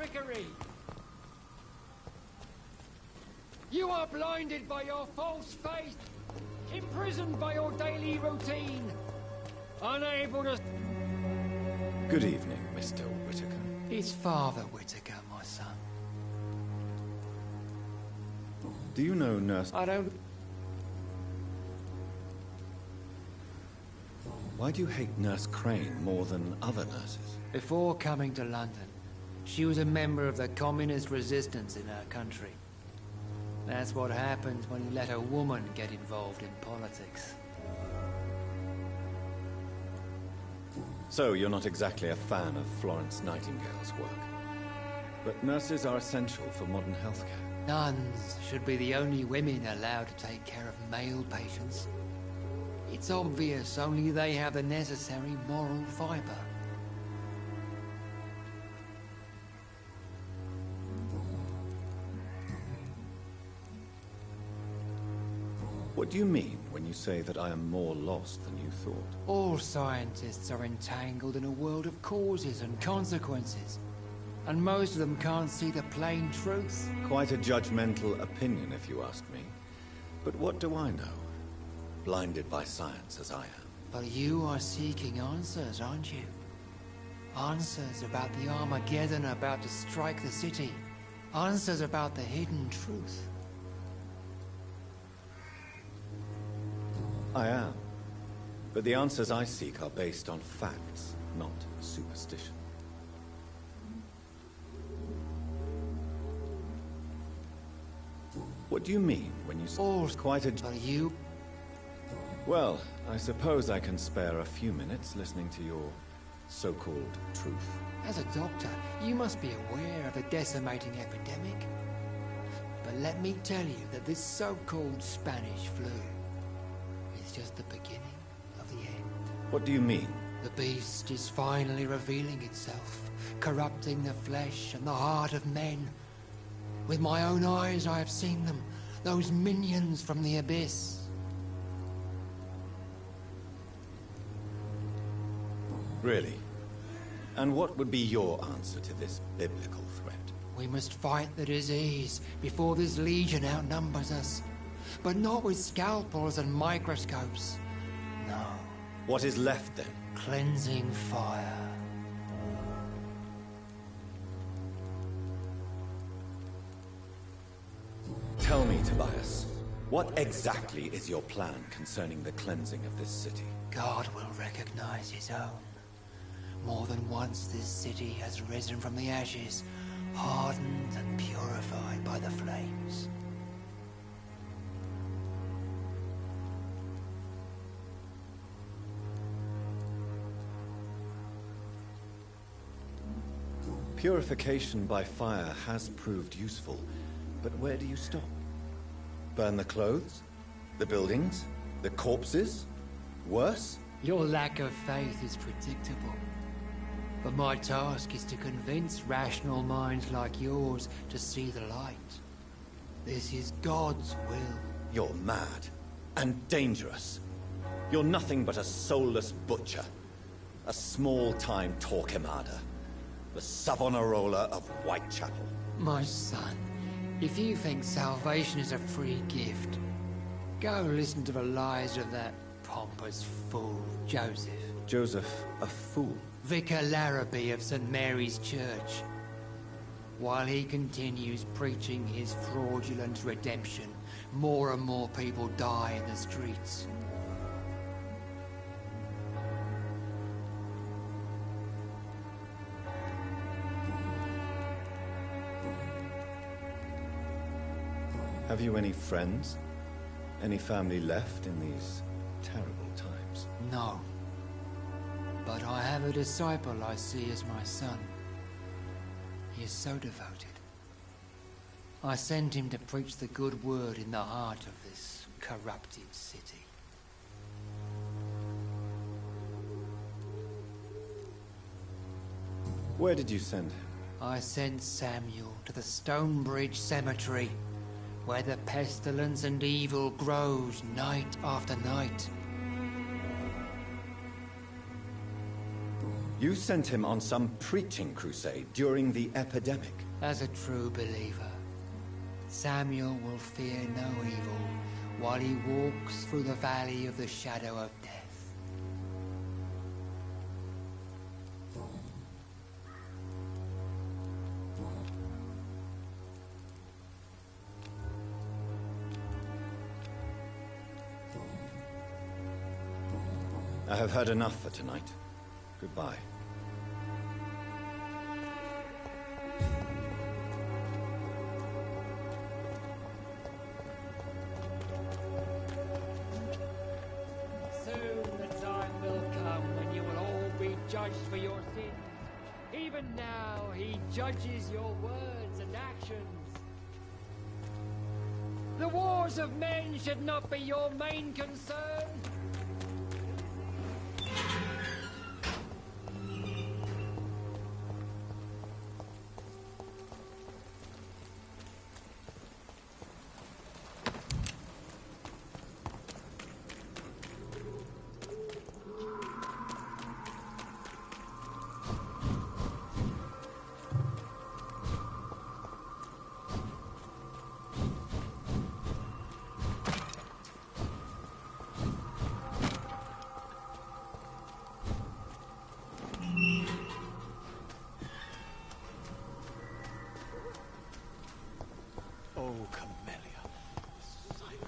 trickery. You are blinded by your false faith, imprisoned by your daily routine, unable to... Good evening, Mr. Whitaker. It's Father Whitaker, my son. Do you know Nurse... I don't... Why do you hate Nurse Crane more than other nurses? Before coming to London, she was a member of the communist resistance in her country. That's what happens when you let a woman get involved in politics. So, you're not exactly a fan of Florence Nightingale's work. But nurses are essential for modern healthcare. Nuns should be the only women allowed to take care of male patients. It's obvious only they have the necessary moral fiber. What do you mean when you say that I am more lost than you thought? All scientists are entangled in a world of causes and consequences. And most of them can't see the plain truth. Quite a judgmental opinion, if you ask me. But what do I know? Blinded by science as I am. But you are seeking answers, aren't you? Answers about the Armageddon about to strike the city. Answers about the hidden truth. I am. But the answers I seek are based on facts, not superstition. What do you mean when you say quite a... But you... Well, I suppose I can spare a few minutes listening to your so-called truth. As a doctor, you must be aware of the decimating epidemic. But let me tell you that this so-called Spanish flu is just the beginning of the end. What do you mean? The beast is finally revealing itself, corrupting the flesh and the heart of men. With my own eyes I have seen them, those minions from the abyss. Really? And what would be your answer to this biblical threat? We must fight the disease before this legion outnumbers us. But not with scalpels and microscopes. No. What is left then? Cleansing fire. Tell me, Tobias, what exactly is your plan concerning the cleansing of this city? God will recognize his own. More than once this city has risen from the ashes, hardened and purified by the flames. Purification by fire has proved useful, but where do you stop? Burn the clothes? The buildings? The corpses? Worse? Your lack of faith is predictable. But my task is to convince rational minds like yours to see the light. This is God's will. You're mad. And dangerous. You're nothing but a soulless butcher. A small-time Torquemada. The Savonarola of Whitechapel. My son, if you think salvation is a free gift, go listen to the lies of that pompous fool, Joseph. Joseph, a fool? Vicar Larrabee of St. Mary's Church. While he continues preaching his fraudulent redemption, more and more people die in the streets. Have you any friends? Any family left in these terrible times? No. But I have a disciple I see as my son. He is so devoted. I send him to preach the good word in the heart of this corrupted city. Where did you send him? I sent Samuel to the Stonebridge Cemetery, where the pestilence and evil grows night after night. You sent him on some preaching crusade during the epidemic. As a true believer, Samuel will fear no evil while he walks through the valley of the shadow of death. I have heard enough for tonight. Goodbye. Soon the time will come when you will all be judged for your sins. Even now, he judges your words and actions. The wars of men should not be your main concern. Oh, Camellia. Silent.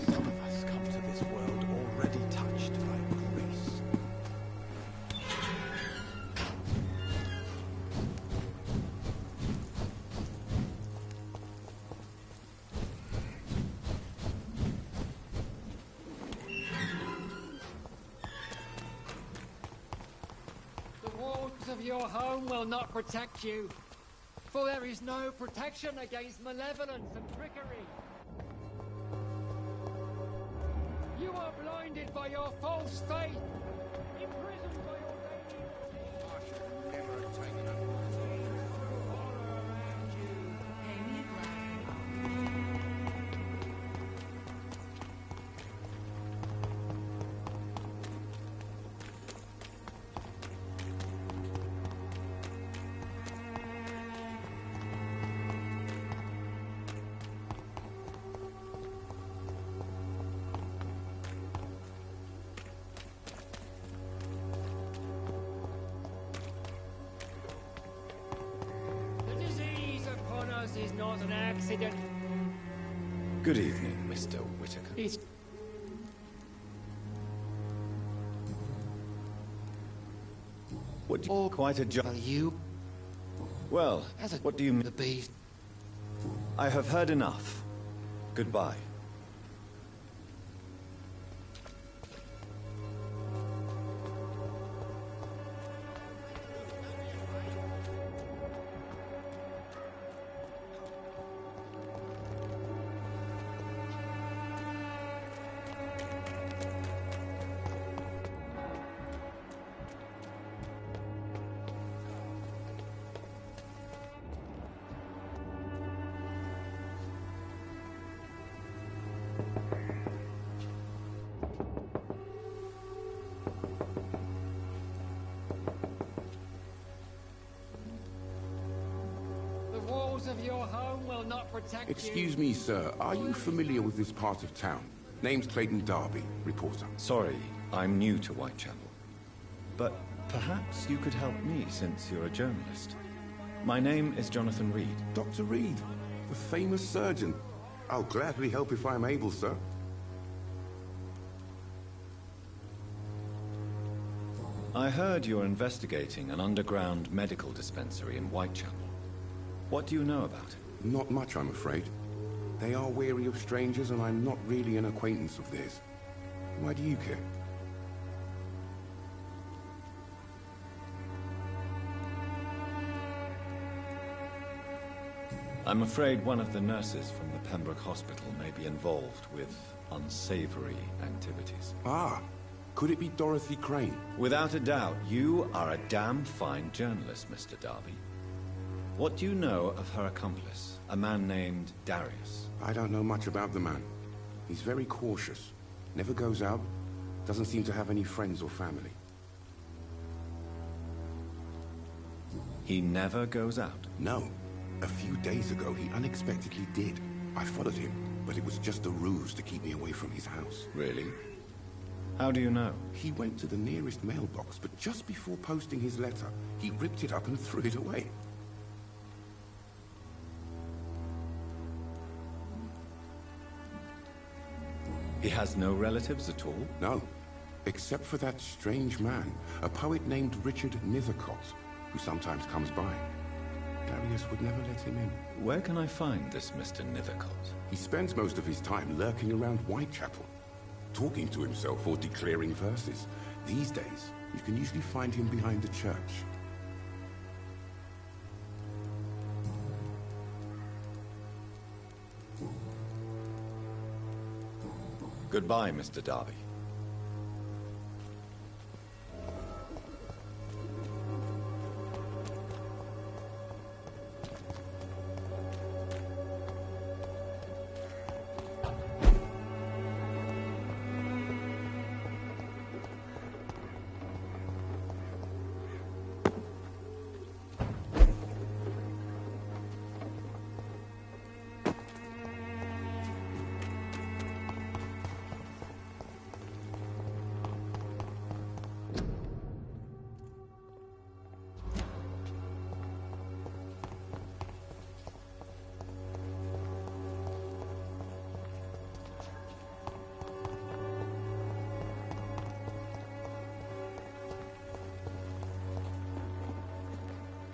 Some of us come to this world already touched by grace. The walls of your home will not protect you, for there is no protection against malevolence and trickery. You are blinded by your false faith, imprisoned by your is not an accident. Good evening, Mr. Whitaker. It's What do you quite a job? You? Well, what do you mean? The beast. I have heard enough. Goodbye. The walls of your home will not protect you. Excuse me, sir. Are you familiar with this part of town? Name's Clayton Darby, reporter. Sorry, I'm new to Whitechapel. But perhaps you could help me since you're a journalist. My name is Jonathan Reed. Dr. Reed, the famous surgeon. I'll gladly help if I'm able, sir. I heard you're investigating an underground medical dispensary in Whitechapel. What do you know about it? Not much, I'm afraid. They are wary of strangers, and I'm not really an acquaintance of theirs. Why do you care? I'm afraid one of the nurses from the Pembroke Hospital may be involved with unsavory activities. Ah, could it be Dorothy Crane? Without a doubt, you are a damn fine journalist, Mr. Darby. What do you know of her accomplice? A man named Darius. I don't know much about the man. He's very cautious. Never goes out. Doesn't seem to have any friends or family. He never goes out? No. A few days ago, he unexpectedly did. I followed him, but it was just a ruse to keep me away from his house. Really? How do you know? He went to the nearest mailbox, but just before posting his letter, he ripped it up and threw it away. He has no relatives at all? No. Except for that strange man, a poet named Richard Nithercott, who sometimes comes by. Darius would never let him in. Where can I find this Mr. Nithercott? He spends most of his time lurking around Whitechapel, talking to himself or declaring verses. These days, you can usually find him behind the church. Goodbye, Mr. Darby.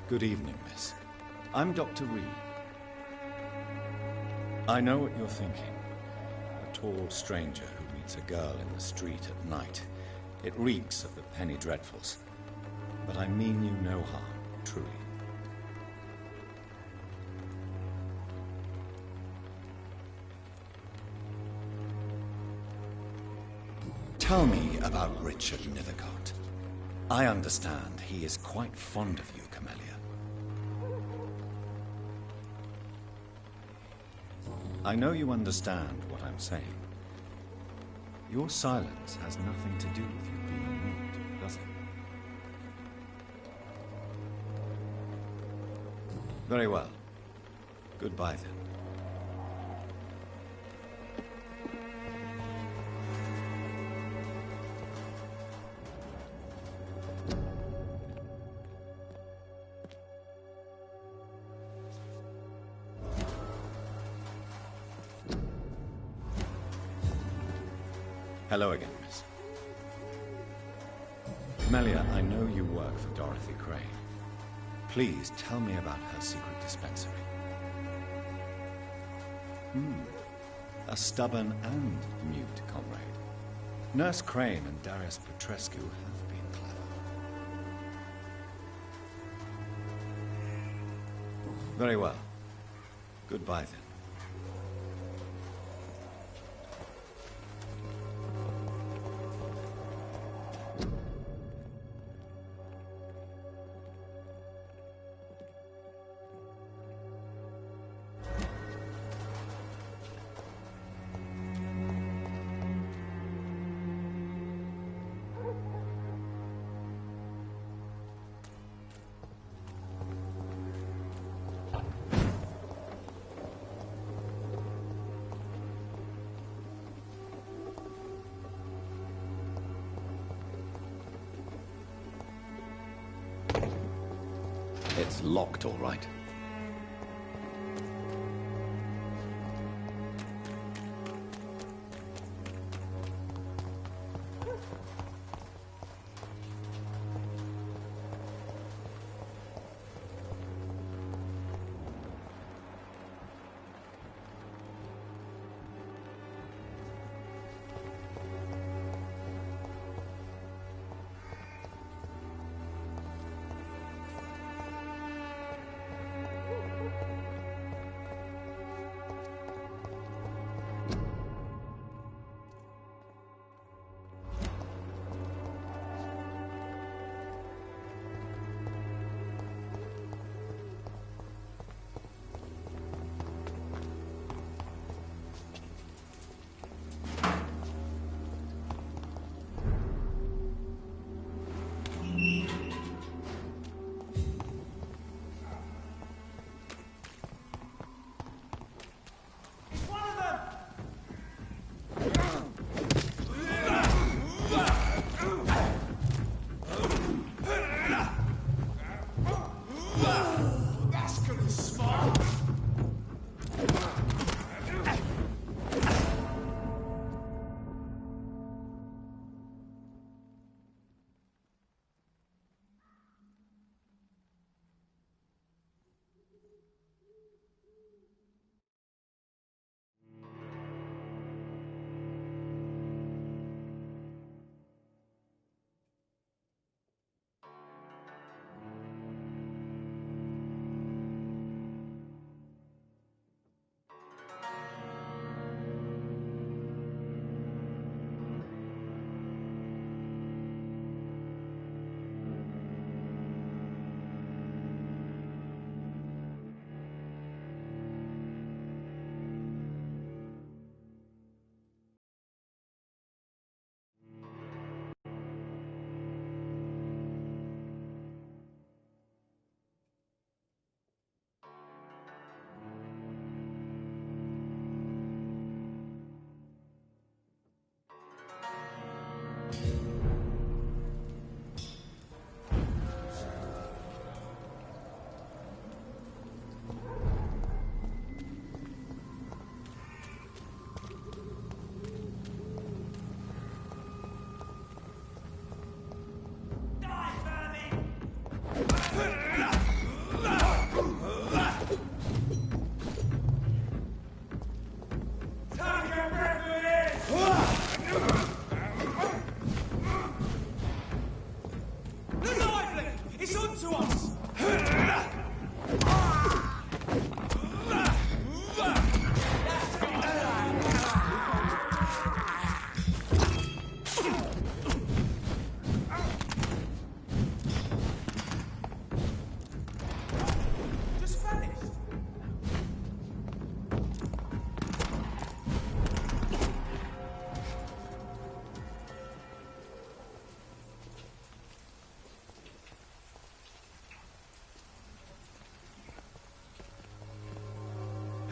Good evening, miss. I'm Dr. Reed. I know what you're thinking. A tall stranger who meets a girl in the street at night. It reeks of the penny dreadfuls. But I mean you no harm, truly. Tell me about Richard Nithercott. I understand he is quite fond of you, Camellia. I know you understand what I'm saying. Your silence has nothing to do with you being rude, does it? Very well. Goodbye, then. Hello again, miss. Camellia, I know you work for Dorothy Crane. Please tell me about her secret dispensary. A stubborn and mute comrade. Nurse Crane and Darius Petrescu have been clever. Very well. Goodbye, then. It's locked, all right.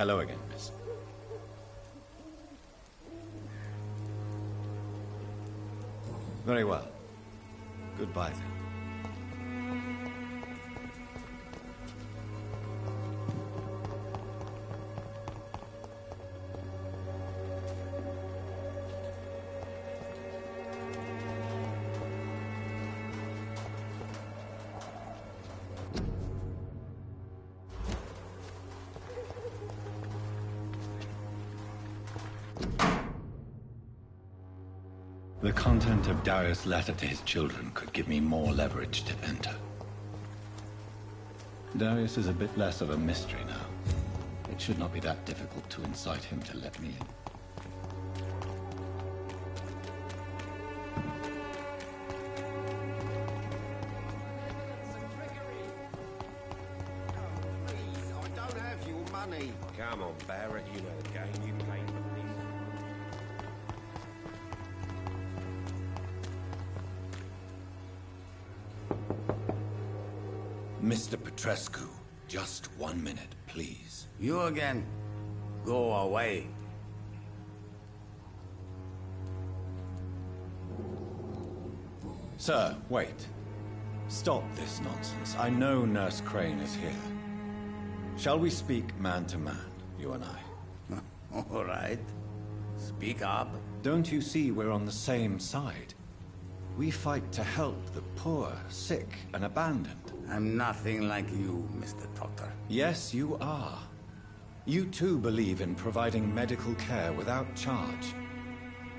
Hello again, miss. Very well. Goodbye, then. The content of Darius' letter to his children could give me more leverage to enter. Darius is a bit less of a mystery now. It should not be that difficult to incite him to let me in. Please, I don't have your money. Come on, Barrett, you know the game. You played for this. Mr. Petrescu, just 1 minute, please. You again? Go away. Sir, wait. Stop this nonsense. I know Nurse Crane is here. Shall we speak man to man, you and I? All right. Speak up. Don't you see we're on the same side? We fight to help the poor, sick, and abandoned. I'm nothing like you, Mr. Doctor. Yes, you are. You too believe in providing medical care without charge.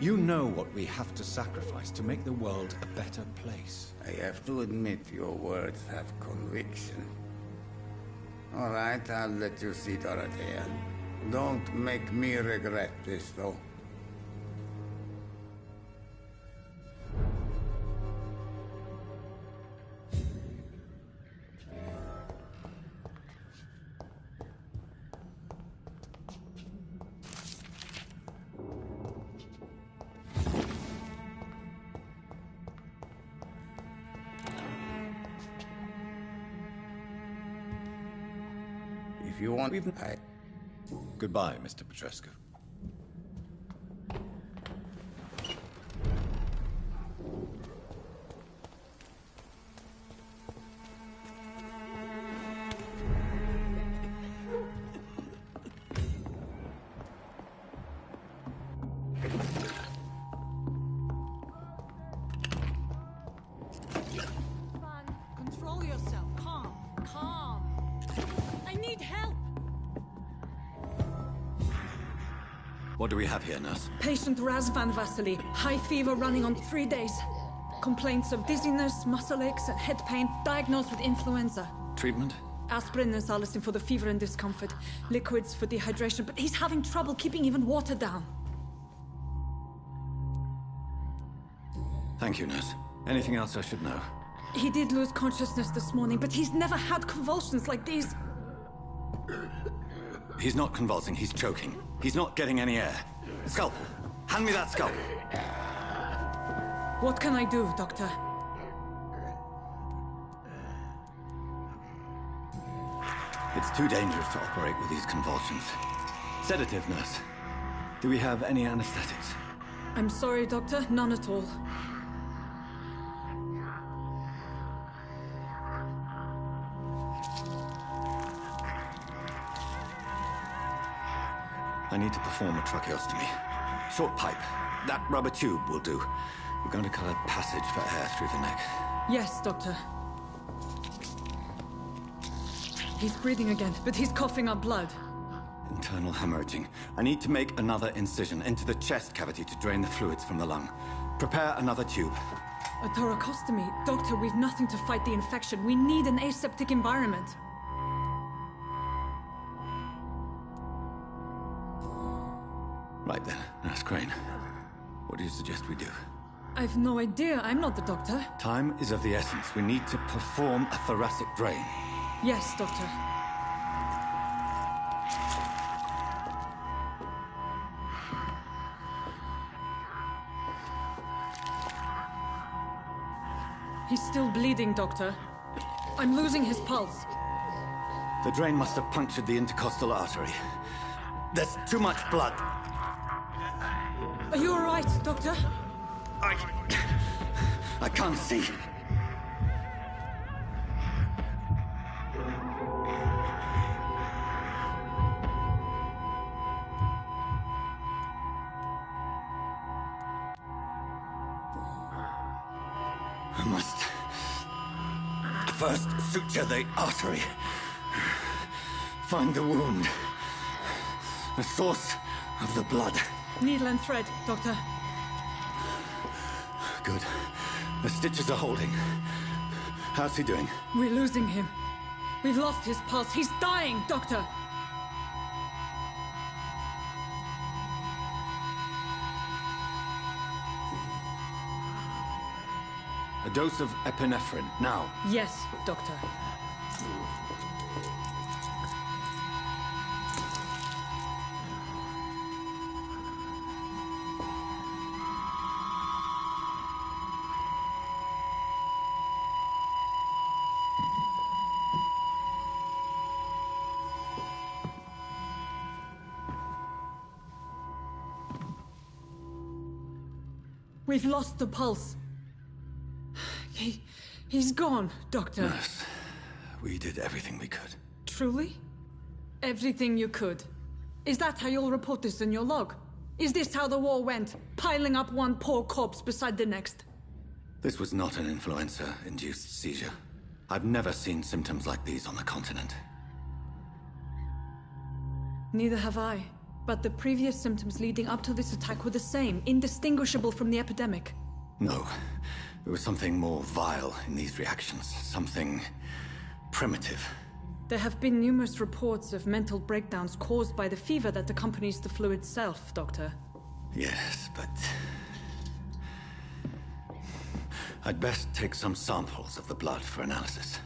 You know what we have to sacrifice to make the world a better place. I have to admit your words have conviction. All right, I'll let you see Dorothea. Don't make me regret this, though. If you want... Goodbye, Mr. Petrescu. Control yourself. Calm. Calm. I need help. What do we have here, nurse? Patient Raz Van Vasily. High fever running on 3 days. Complaints of dizziness, muscle aches, and head pain. Diagnosed with influenza. Treatment? Aspirin and salicin for the fever and discomfort. Liquids for dehydration, but he's having trouble keeping even water down. Thank you, nurse. Anything else I should know? He did lose consciousness this morning, but he's never had convulsions like these. He's not convulsing, he's choking. He's not getting any air. Scalpel! Hand me that scalpel! What can I do, Doctor? It's too dangerous to operate with these convulsions. Sedative, nurse. Do we have any anesthetics? I'm sorry, Doctor. None at all. I need to perform a tracheostomy. Short pipe. That rubber tube will do. We're going to cut a passage for air through the neck. Yes, Doctor. He's breathing again, but he's coughing up blood. Internal hemorrhaging. I need to make another incision into the chest cavity to drain the fluids from the lung. Prepare another tube. A thoracostomy. Doctor, we've nothing to fight the infection. We need an aseptic environment. Right then, Nurse Crane. What do you suggest we do? I've no idea. I'm not the doctor. Time is of the essence. We need to perform a thoracic drain. Yes, Doctor. He's still bleeding, Doctor. I'm losing his pulse. The drain must have punctured the intercostal artery. There's too much blood. Are you all right, Doctor? I can't see. I must first suture the artery. Find the wound. The source of the blood. Needle and thread, Doctor. Good. The stitches are holding. How's he doing? We're losing him. We've lost his pulse. He's dying, Doctor! A dose of epinephrine, now. Yes, Doctor. We've lost the pulse. He's gone, Doctor. Nurse, we did everything we could. Truly? Everything you could. Is that how you'll report this in your log? Is this how the war went? Piling up one poor corpse beside the next? This was not an influenza-induced seizure. I've never seen symptoms like these on the continent. Neither have I. But the previous symptoms leading up to this attack were the same, indistinguishable from the epidemic. No. There was something more vile in these reactions. Something primitive. There have been numerous reports of mental breakdowns caused by the fever that accompanies the flu itself, Doctor. Yes, but... I'd best take some samples of the blood for analysis.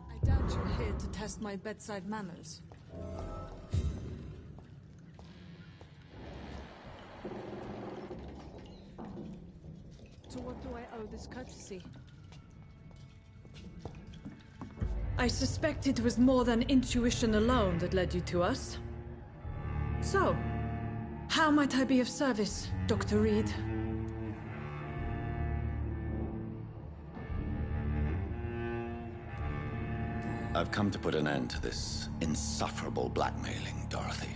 I doubt you're here to test my bedside manners. To what do I owe this courtesy? I suspect it was more than intuition alone that led you to us. So, how might I be of service, Dr. Reed? I've come to put an end to this insufferable blackmailing, Dorothy.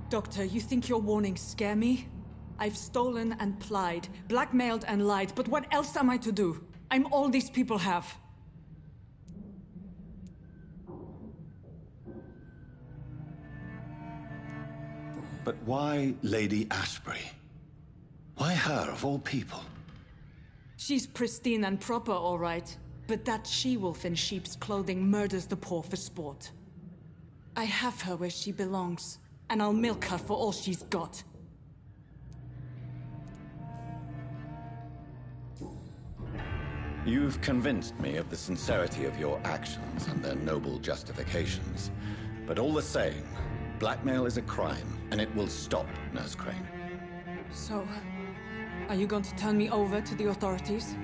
Doctor, you think your warnings scare me? I've stolen and plied, blackmailed and lied, but what else am I to do? I'm all these people have. But why Lady Ashbury? Why her, of all people? She's pristine and proper, all right. But that she-wolf in sheep's clothing murders the poor for sport. I have her where she belongs, and I'll milk her for all she's got. You've convinced me of the sincerity of your actions and their noble justifications. But all the same, blackmail is a crime, and it will stop, Nurse Crane. So, are you going to turn me over to the authorities?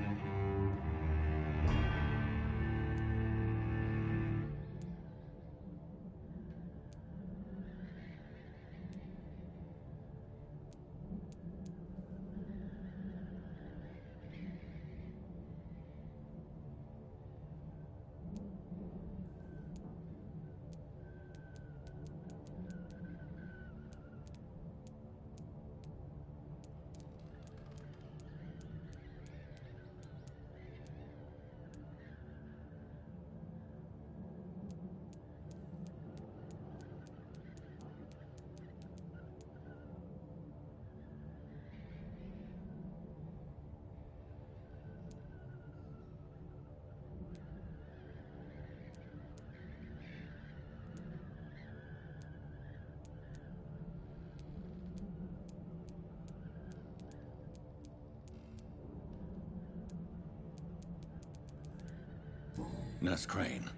Nurse Crane,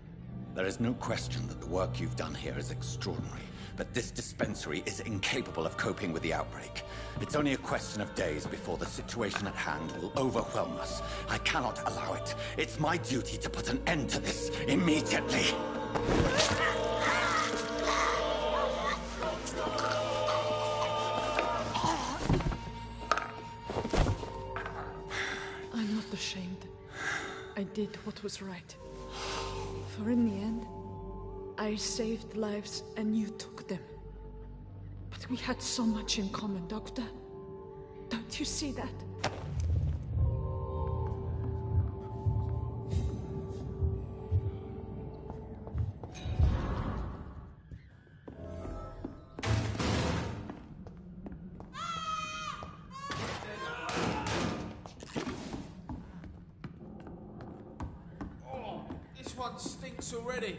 There is no question that the work you've done here is extraordinary, but this dispensary is incapable of coping with the outbreak. It's only a question of days before the situation at hand will overwhelm us. I cannot allow it. It's my duty to put an end to this immediately. I'm not ashamed. I did what was right. For in the end, I saved lives and you took them. But we had so much in common, Doctor. Don't you see that? This one stinks already.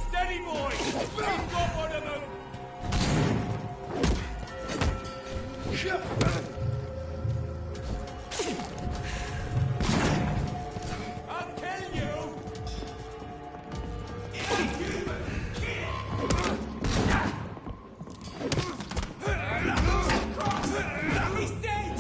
Steady, boys! We've got one of them! I'll kill you! He's dead!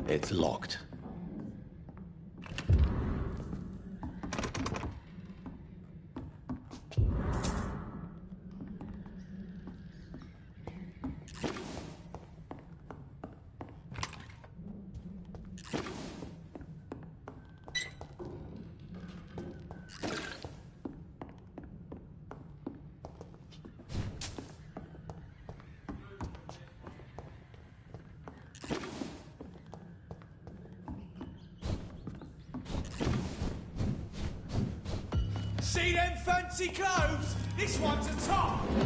It's locked. See them fancy clothes? This one's a top! Doctor,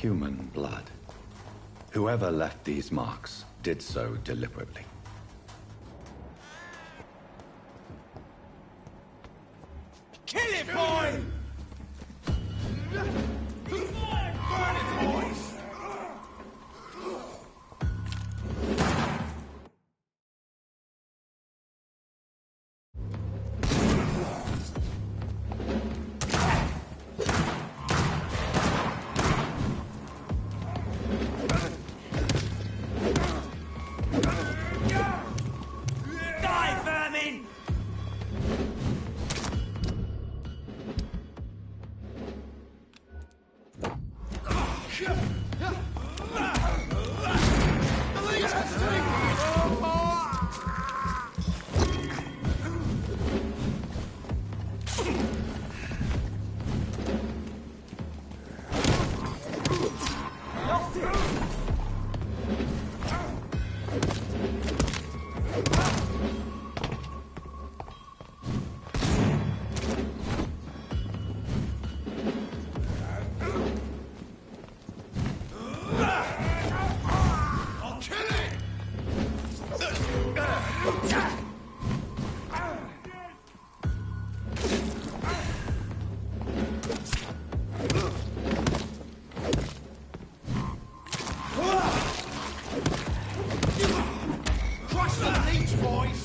Human blood. Whoever left these marks did so deliberately. Kill it, boy! Burn it, boys! Die, vermin! Crush the leech, boys!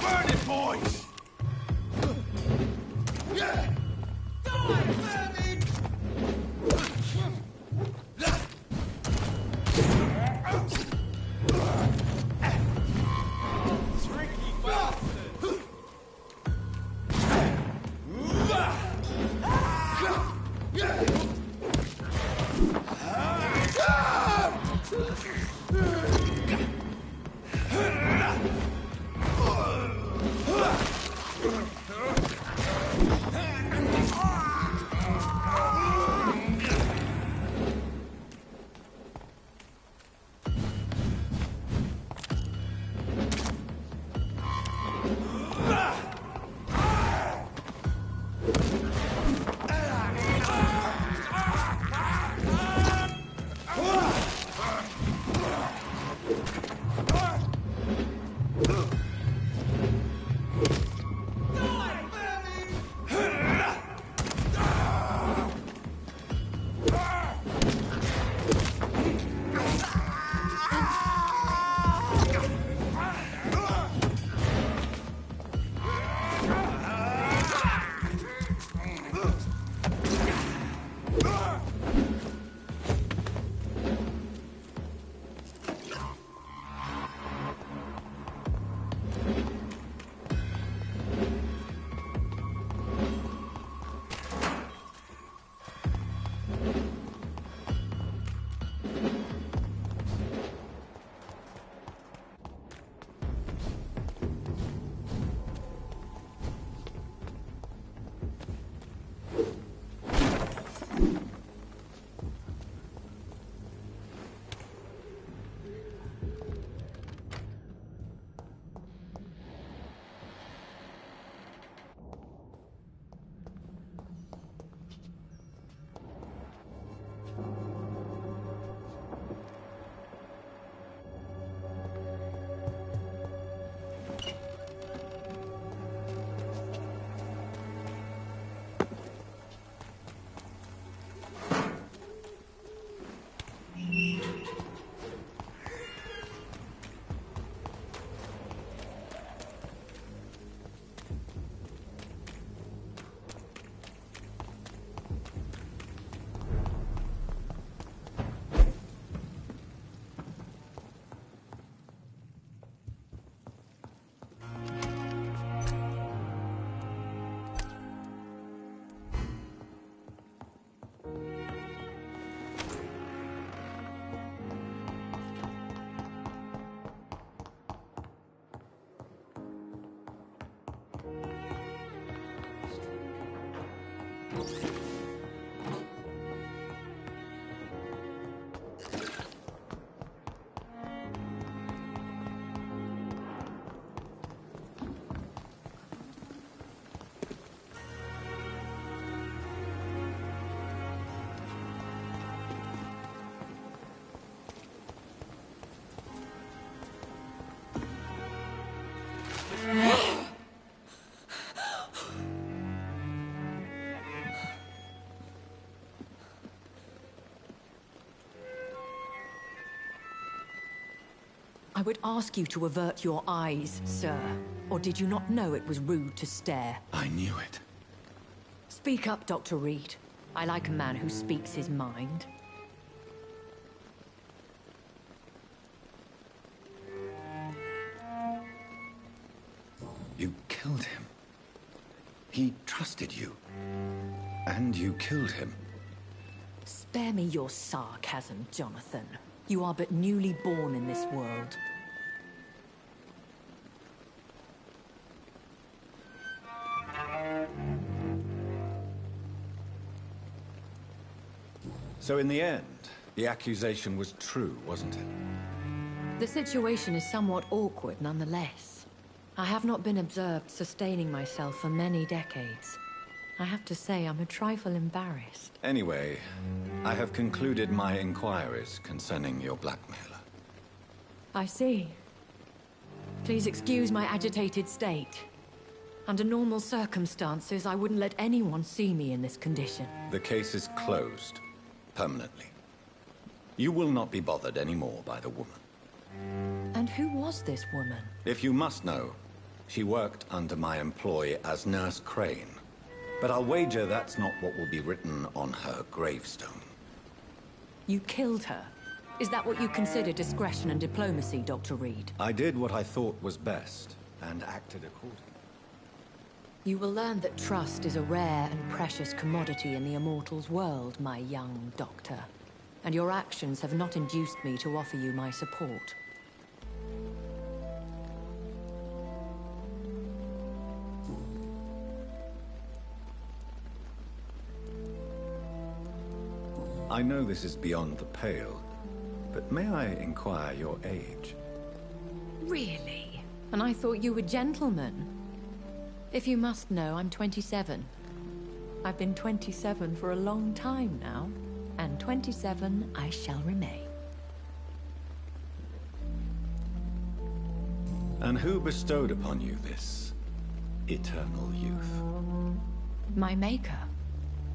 Burn it, boys! Tricky bastard! I would ask you to avert your eyes, sir. Or did you not know it was rude to stare? I knew it. Speak up, Dr. Reed. I like a man who speaks his mind. You killed him. He trusted you. And you killed him. Spare me your sarcasm, Jonathan. You are but newly born in this world. So in the end, the accusation was true, wasn't it? The situation is somewhat awkward nonetheless. I have not been observed sustaining myself for many decades. I have to say I'm a trifle embarrassed. Anyway, I have concluded my inquiries concerning your blackmailer. I see. Please excuse my agitated state. Under normal circumstances, I wouldn't let anyone see me in this condition. The case is closed. Permanently. You will not be bothered anymore by the woman. And who was this woman? If you must know, she worked under my employ as Nurse Crane. But I'll wager that's not what will be written on her gravestone. You killed her? Is that what you consider discretion and diplomacy, Dr. Reed? I did what I thought was best, and acted accordingly. You will learn that trust is a rare and precious commodity in the Immortals world, my young doctor. And your actions have not induced me to offer you my support. I know this is beyond the pale, but may I inquire your age? Really? And I thought you were gentlemen. If you must know, I'm 27. I've been 27 for a long time now, and 27 I shall remain. And who bestowed upon you this eternal youth? My maker.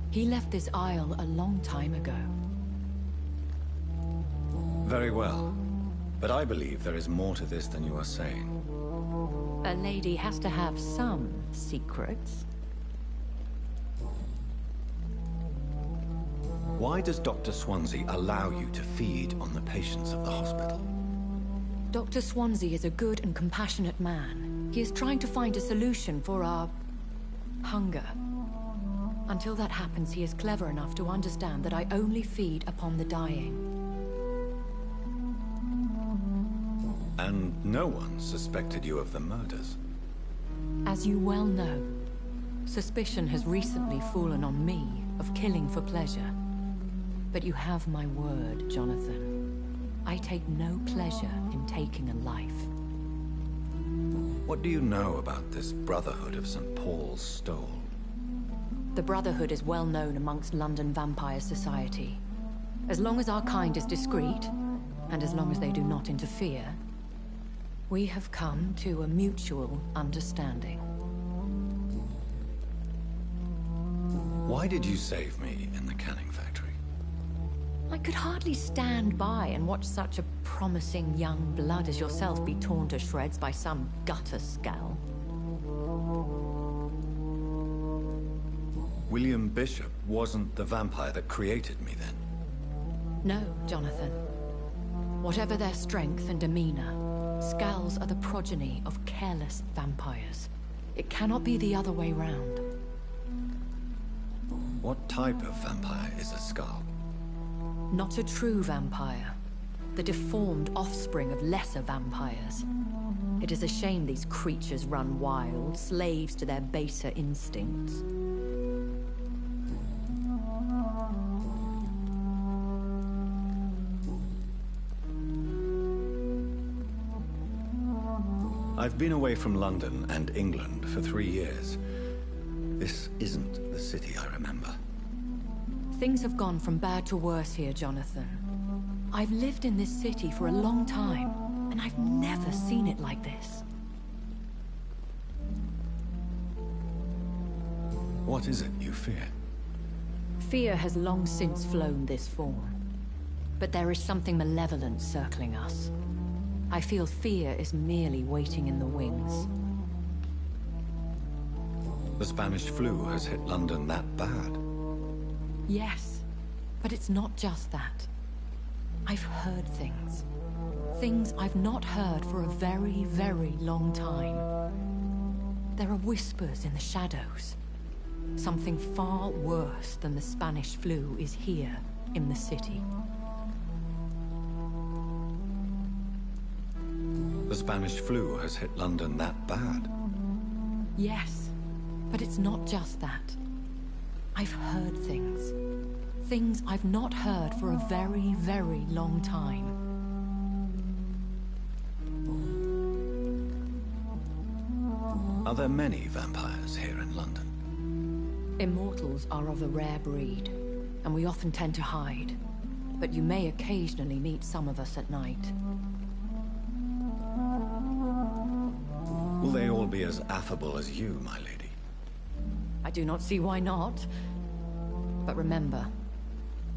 He left this isle a long time ago. Very well. But I believe there is more to this than you are saying. A lady has to have some secrets. Why does Dr. Swansea allow you to feed on the patients of the hospital? Dr. Swansea is a good and compassionate man. He is trying to find a solution for our hunger. Until that happens, he is clever enough to understand that I only feed upon the dying. And no one suspected you of the murders? As you well know, suspicion has recently fallen on me of killing for pleasure. But you have my word, Jonathan. I take no pleasure in taking a life. What do you know about this Brotherhood of St. Paul's Stole? The Brotherhood is well known amongst London vampire society. As long as our kind is discreet, and as long as they do not interfere, we have come to a mutual understanding. Why did you save me in the canning factory? I could hardly stand by and watch such a promising young blood as yourself be torn to shreds by some gutter scowl. William Bishop wasn't the vampire that created me then? No, Jonathan. Whatever their strength and demeanor, Skulls are the progeny of careless vampires. It cannot be the other way round. What type of vampire is a Skull? Not a true vampire. The deformed offspring of lesser vampires. It is a shame these creatures run wild, slaves to their baser instincts. I've been away from London and England for 3 years. This isn't the city I remember. Things have gone from bad to worse here, Jonathan. I've lived in this city for a long time, and I've never seen it like this. What is it you fear? Fear has long since flown this form. But there is something malevolent circling us. I feel fear is merely waiting in the wings. The Spanish flu has hit London that bad? Yes, but it's not just that. I've heard things. Things I've not heard for a very, very long time. There are whispers in the shadows. Something far worse than the Spanish flu is here in the city. The Spanish flu has hit London that bad? Yes, but it's not just that. I've heard things. Things I've not heard for a very, very long time. Are there many vampires here in London? Immortals are of a rare breed, and we often tend to hide. But you may occasionally meet some of us at night. Will they all be as affable as you, my lady? I do not see why not. But remember,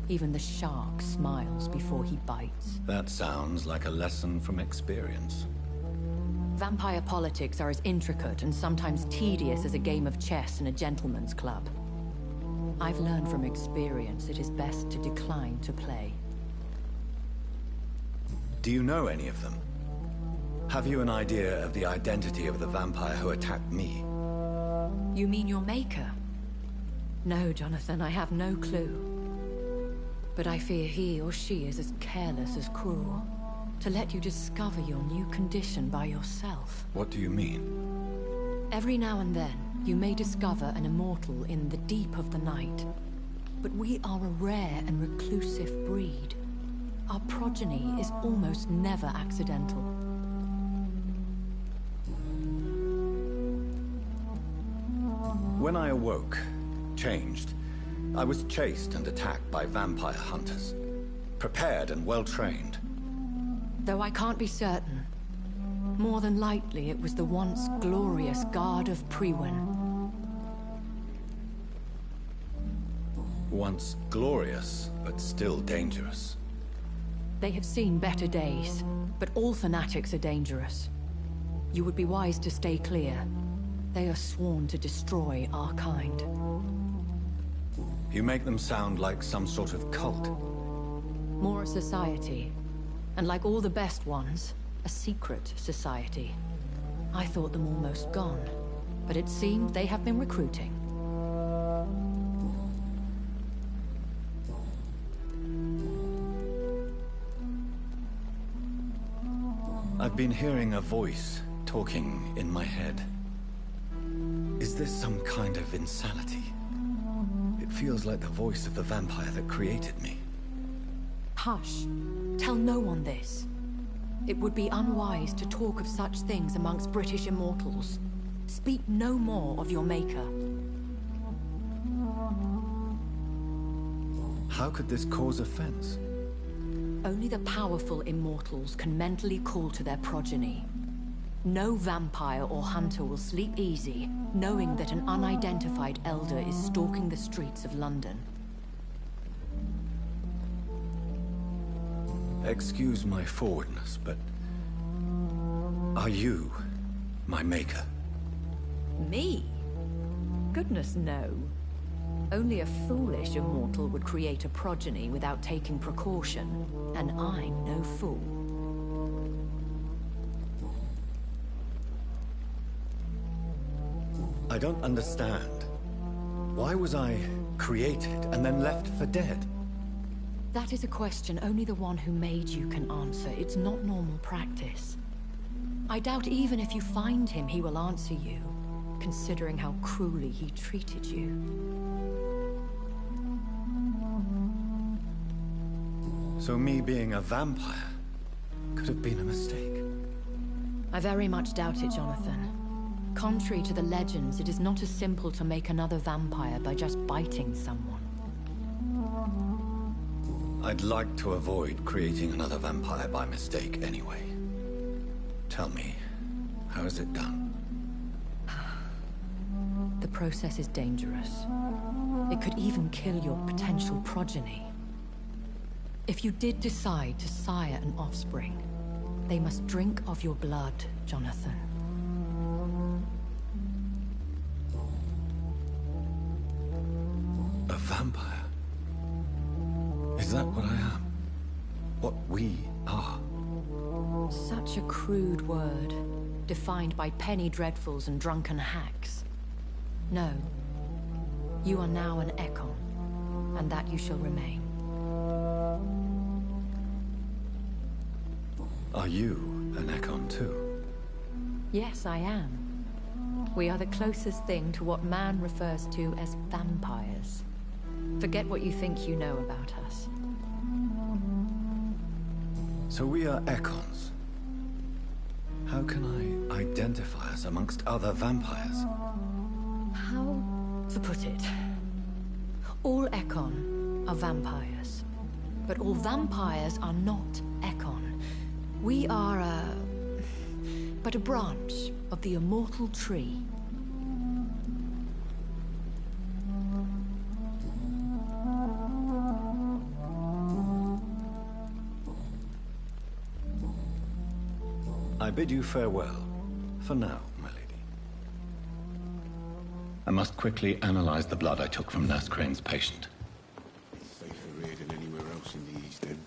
even the shark smiles before he bites. That sounds like a lesson from experience. Vampire politics are as intricate and sometimes tedious as a game of chess in a gentleman's club. I've learned from experience it is best to decline to play. Do you know any of them? Have you an idea of the identity of the vampire who attacked me? You mean your maker? No, Jonathan, I have no clue. But I fear he or she is as careless as cruel. To let you discover your new condition by yourself. What do you mean? Every now and then, you may discover an immortal in the deep of the night. But we are a rare and reclusive breed. Our progeny is almost never accidental. When I awoke, changed, I was chased and attacked by vampire hunters. Prepared and well-trained. Though I can't be certain. More than likely, it was the once glorious Guard of Priwen. Once glorious, but still dangerous. They have seen better days, but all fanatics are dangerous. You would be wise to stay clear. They are sworn to destroy our kind. You make them sound like some sort of cult. More a society. And like all the best ones, a secret society. I thought them almost gone, but it seemed they have been recruiting. I've been hearing a voice talking in my head. Is this some kind of insanity? It feels like the voice of the vampire that created me. Hush. Tell no one this. It would be unwise to talk of such things amongst British immortals. Speak no more of your maker. How could this cause offense? Only the powerful immortals can mentally call to their progeny. No vampire or hunter will sleep easy, knowing that an unidentified elder is stalking the streets of London. Excuse my forwardness, but... are you my maker? Me? Goodness, no. Only a foolish immortal would create a progeny without taking precaution, and I'm no fool. I don't understand. Why was I created and then left for dead? That is a question only the one who made you can answer. It's not normal practice. I doubt even if you find him, he will answer you, considering how cruelly he treated you. So me being a vampire could have been a mistake. I very much doubt it, Jonathan. Contrary to the legends, it is not as simple to make another vampire by just biting someone. I'd like to avoid creating another vampire by mistake anyway. Tell me, how is it done? The process is dangerous. It could even kill your potential progeny. If you did decide to sire an offspring, they must drink of your blood, Jonathan. A vampire? Is that what I am? What we are? Such a crude word, defined by penny dreadfuls and drunken hacks. No. You are now an Ekon, and that you shall remain. Are you an Ekon too? Yes, I am. We are the closest thing to what man refers to as vampires. Forget what you think you know about us. So we are Ekons. How can I identify us amongst other vampires? How to put it? All Ekon are vampires. But all vampires are not Ekon. We are but a branch of the immortal tree. I bid you farewell, for now, my lady. I must quickly analyze the blood I took from Nurse Crane's patient. Safer here than anywhere else in the East End.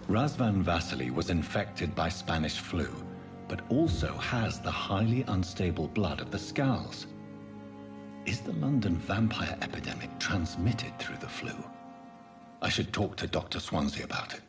Razvan Vasily was infected by Spanish flu, but also has the highly unstable blood of the Scowls. Is the London vampire epidemic transmitted through the flu? I should talk to Dr. Swansea about it.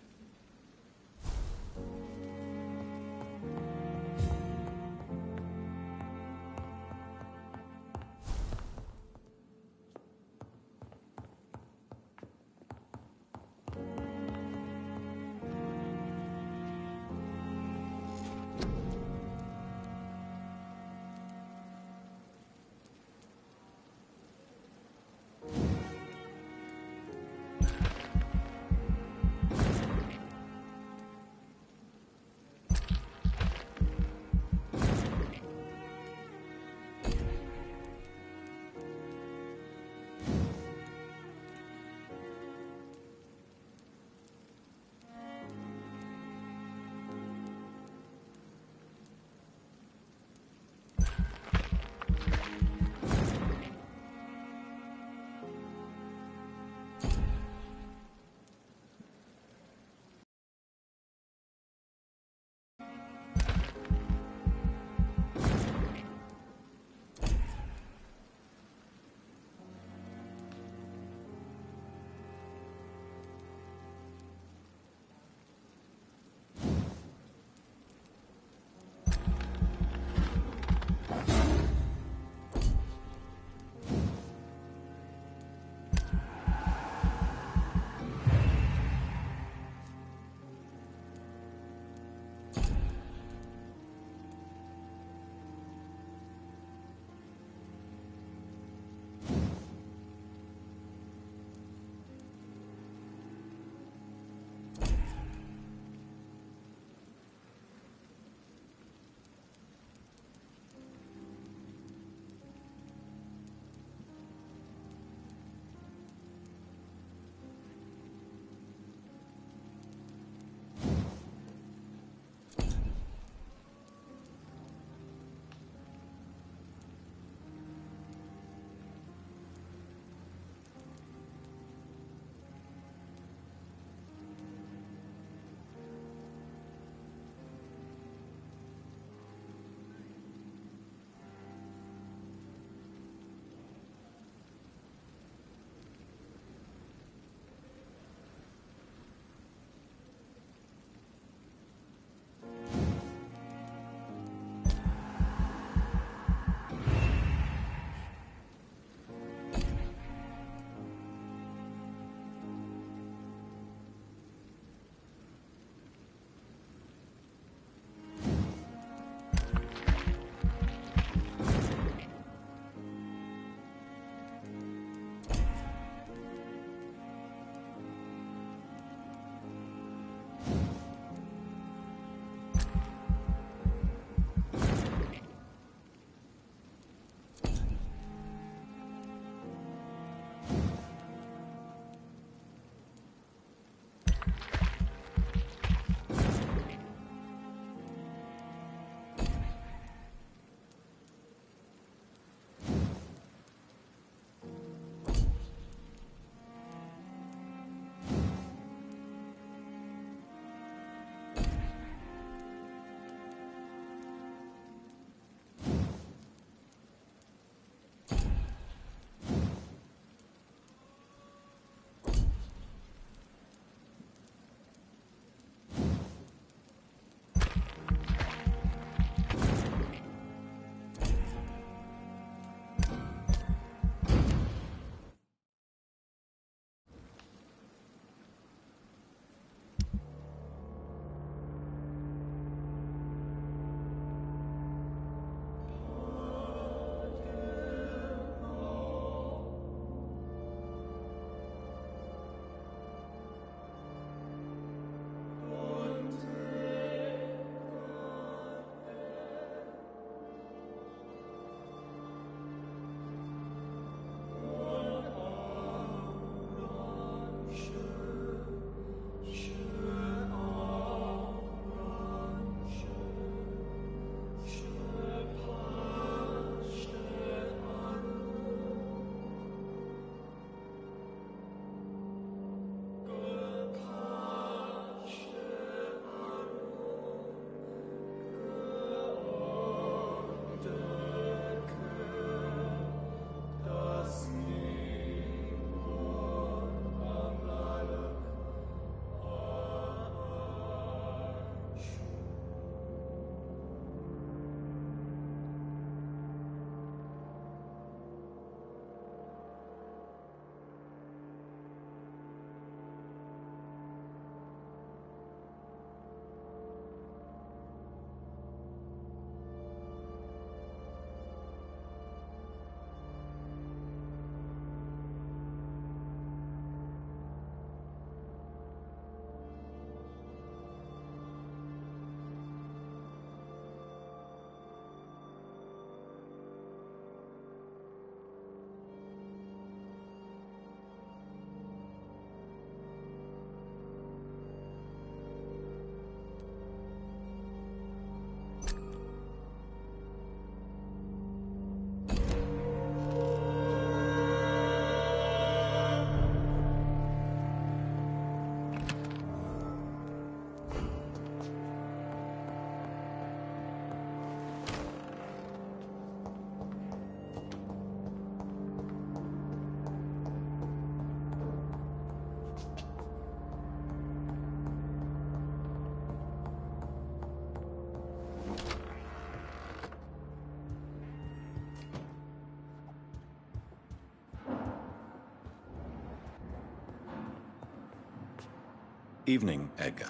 Evening, Edgar.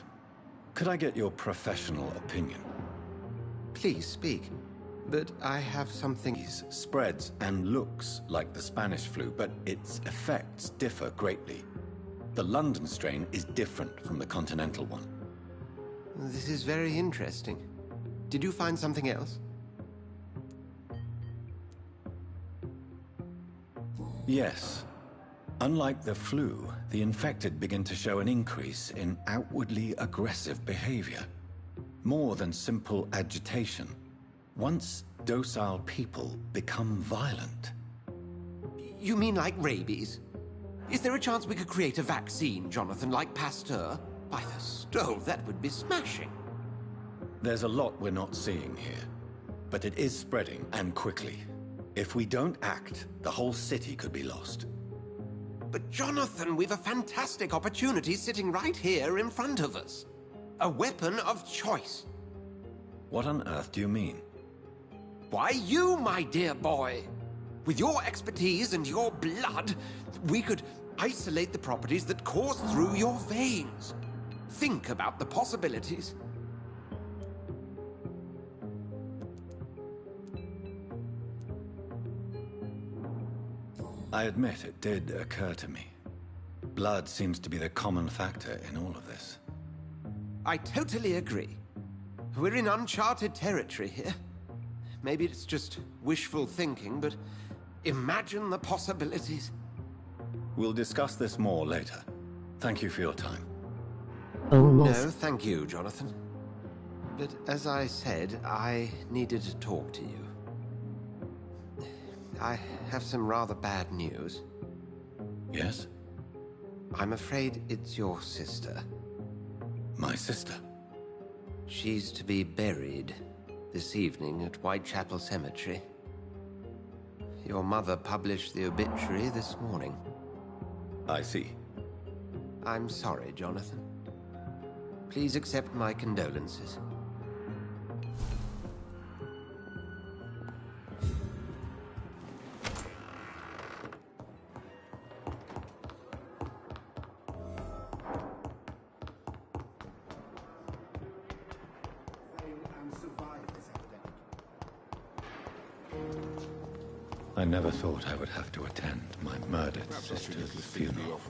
Could I get your professional opinion? Please speak. But I have something... It spreads and looks like the Spanish flu, but its effects differ greatly. The London strain is different from the continental one. This is very interesting. Did you find something else? Yes. Unlike the flu, the infected begin to show an increase in outwardly aggressive behavior. More than simple agitation. Once docile people become violent. You mean like rabies? Is there a chance we could create a vaccine, Jonathan, like Pasteur? By the stove, that would be smashing. There's a lot we're not seeing here, but it is spreading, and quickly. If we don't act, the whole city could be lost. But Jonathan, we've a fantastic opportunity sitting right here in front of us. A weapon of choice. What on earth do you mean? Why, you, my dear boy. With your expertise and your blood, we could isolate the properties that course through your veins. Think about the possibilities. I admit it did occur to me. Blood seems to be the common factor in all of this. I totally agree. We're in uncharted territory here. Maybe it's just wishful thinking, but imagine the possibilities. We'll discuss this more later. Thank you for your time. No, thank you, Jonathan. But as I said, I needed to talk to you. I have some rather bad news. Yes? I'm afraid it's your sister. My sister? She's to be buried this evening at Whitechapel Cemetery. Your mother published the obituary this morning. I see. I'm sorry, Jonathan. Please accept my condolences. I never thought I would have to attend my murdered sister's funeral.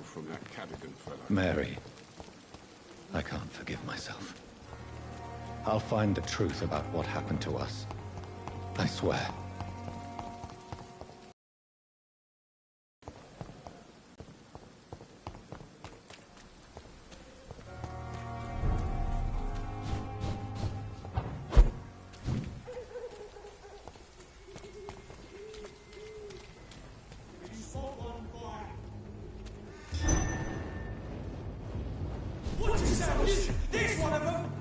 Mary, I can't forgive myself. I'll find the truth about what happened to us. I swear. What is that? There's one of them!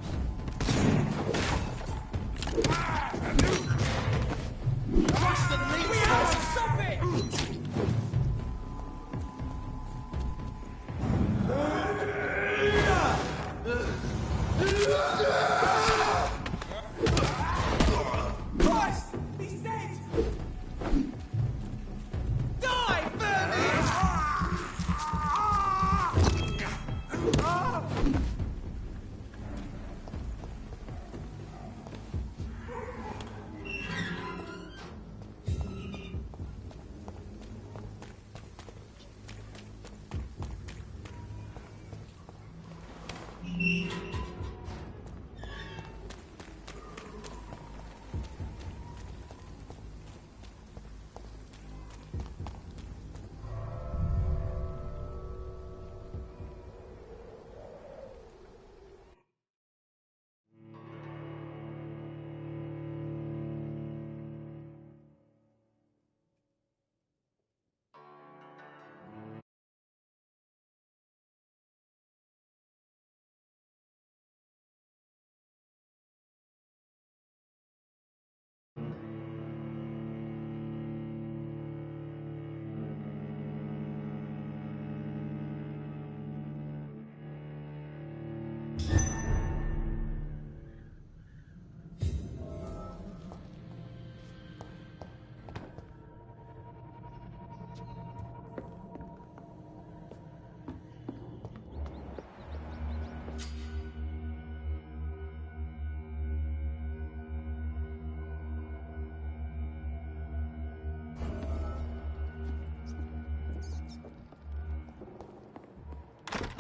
Crush the leech! We have to stop it! Christ! He's dead! Die, vermin!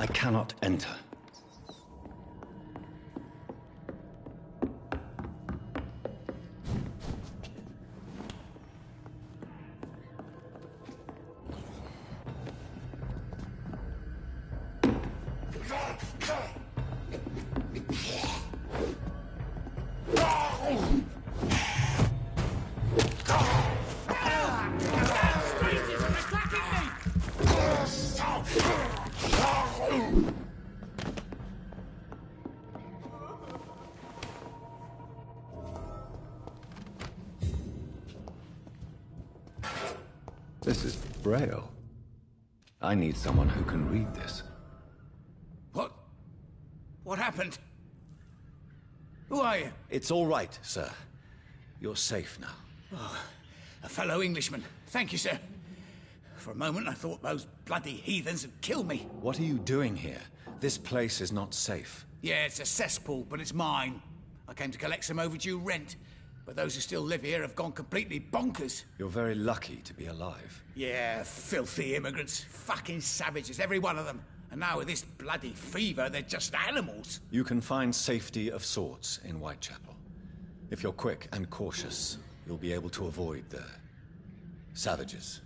I cannot enter. This is Braille. I need someone who can read this. What? What happened? Who are you? It's all right, sir. You're safe now. Oh, a fellow Englishman. Thank you, sir. For a moment, I thought those bloody heathens had killed me. What are you doing here? This place is not safe. Yeah, it's a cesspool, but it's mine. I came to collect some overdue rent, but those who still live here have gone completely bonkers. You're very lucky to be alive. Yeah, filthy immigrants. Fucking savages, every one of them. And now with this bloody fever, they're just animals. You can find safety of sorts in Whitechapel. If you're quick and cautious, you'll be able to avoid the savages.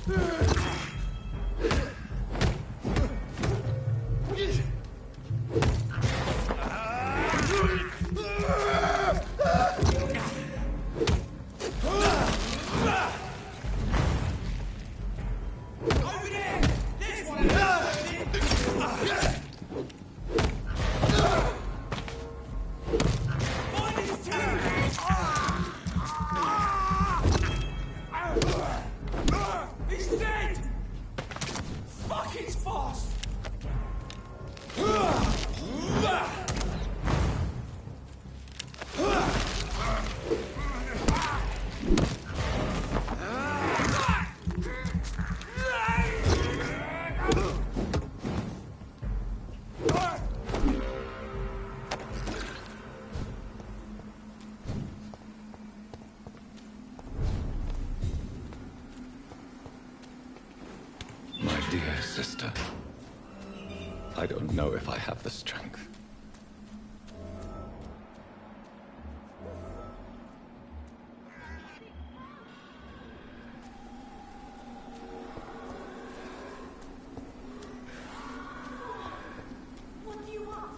He's dead! Fuck, he's fast! My dear sister, I don't know if I have the strength. What do you want?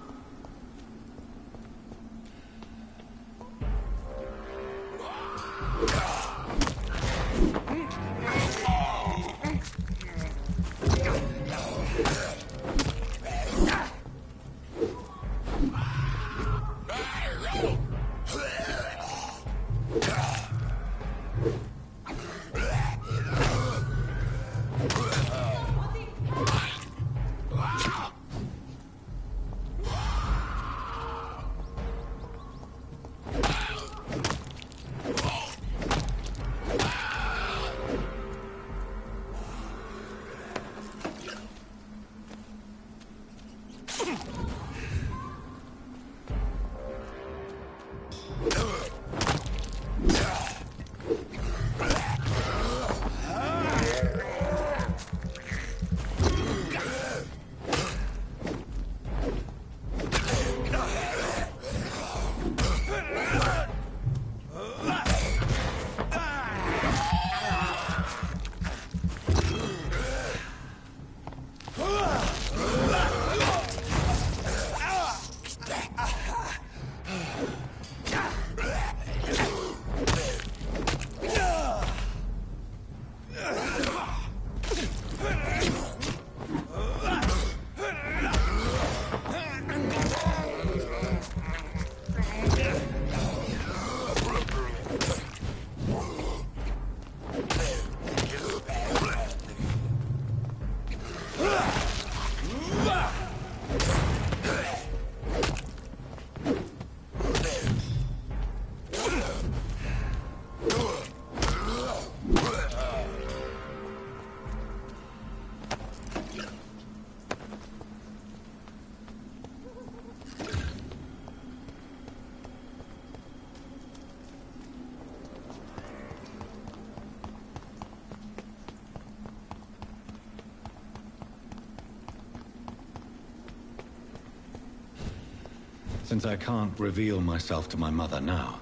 Since I can't reveal myself to my mother now,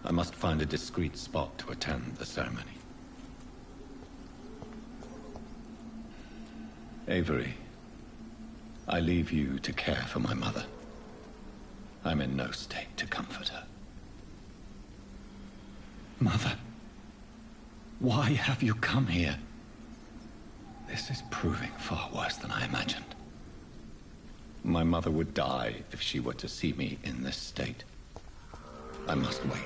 I must find a discreet spot to attend the ceremony. Avery, I leave you to care for my mother. I'm in no state to comfort her. Mother, why have you come here? This is proving far worse than I imagined. My mother would die if she were to see me in this state. I must wait.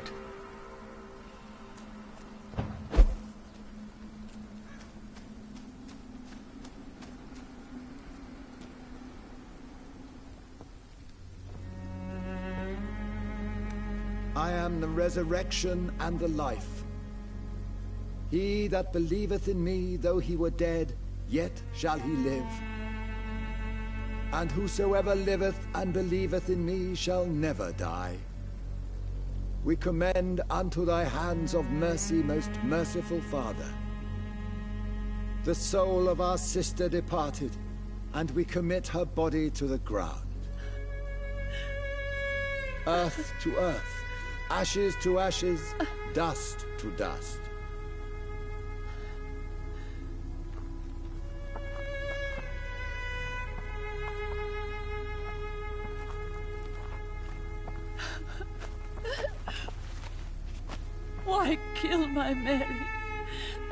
I am the resurrection and the life. He that believeth in me, though he were dead, yet shall he live. And whosoever liveth and believeth in me shall never die. We commend unto thy hands of mercy, most merciful Father, the soul of our sister departed, and we commit her body to the ground. Earth to earth, ashes to ashes, dust to dust. kill my Mary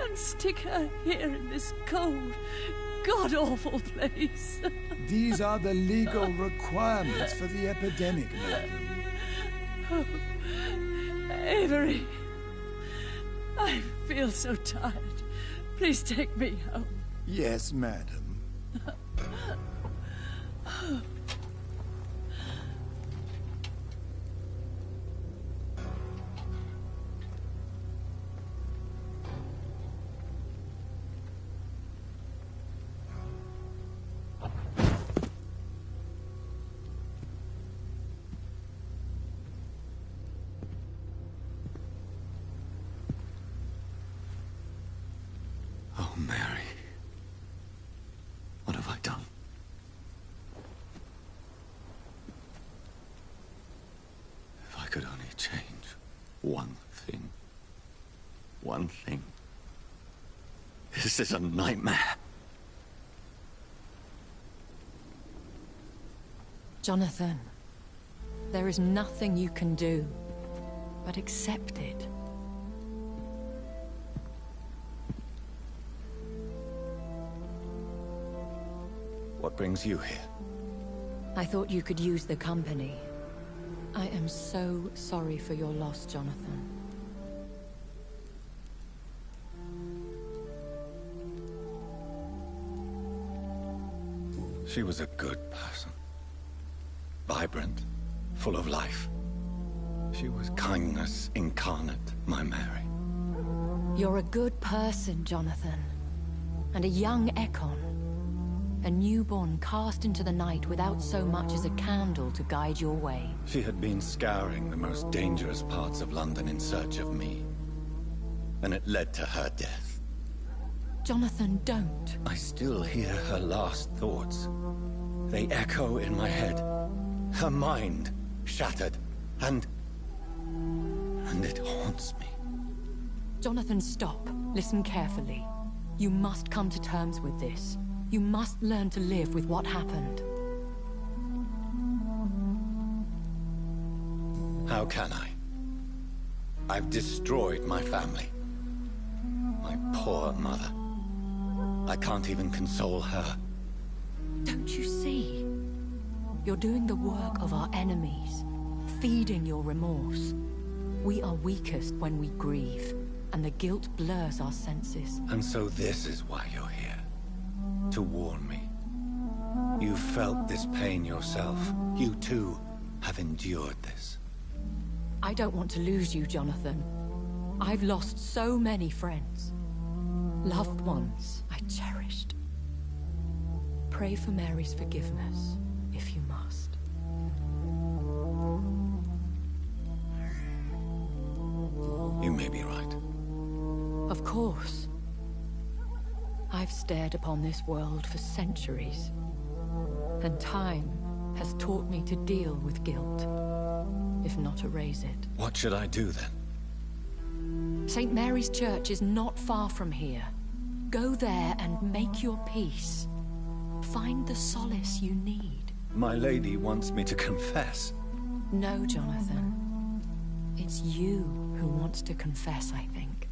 and stick her here in this cold, god-awful place. These are the legal requirements for the epidemic, madam. Oh, Avery, I feel so tired. Please take me home. Yes, madam. Oh, Mary. What have I done? If I could only change one thing. One thing. This is a nightmare. Jonathan, there is nothing you can do but accept it. What brings you here? I thought you could use the company. I am so sorry for your loss, Jonathan. She was a good person. Vibrant, full of life. She was kindness incarnate, my Mary. You're a good person, Jonathan. And a young Ekon. A newborn cast into the night without so much as a candle to guide your way. She had been scouring the most dangerous parts of London in search of me. And it led to her death. Jonathan, don't. I still hear her last thoughts. They echo in my head. Her mind shattered, and it haunts me. Jonathan, stop. Listen carefully. You must come to terms with this. You must learn to live with what happened. How can I? I've destroyed my family. My poor mother. I can't even console her. Don't you see? You're doing the work of our enemies, feeding your remorse. We are weakest when we grieve, and the guilt blurs our senses. And so this is why you're here. To warn me. You felt this pain yourself. You too have endured this. I don't want to lose you, Jonathan. I've lost so many friends. Loved ones I cherished. Pray for Mary's forgiveness, if you must. You may be right. Of course. I've stared upon this world for centuries, and time has taught me to deal with guilt, if not erase it. What should I do then? St. Mary's Church is not far from here. Go there and make your peace. Find the solace you need. My lady wants me to confess. No, Jonathan. It's you who wants to confess, I think.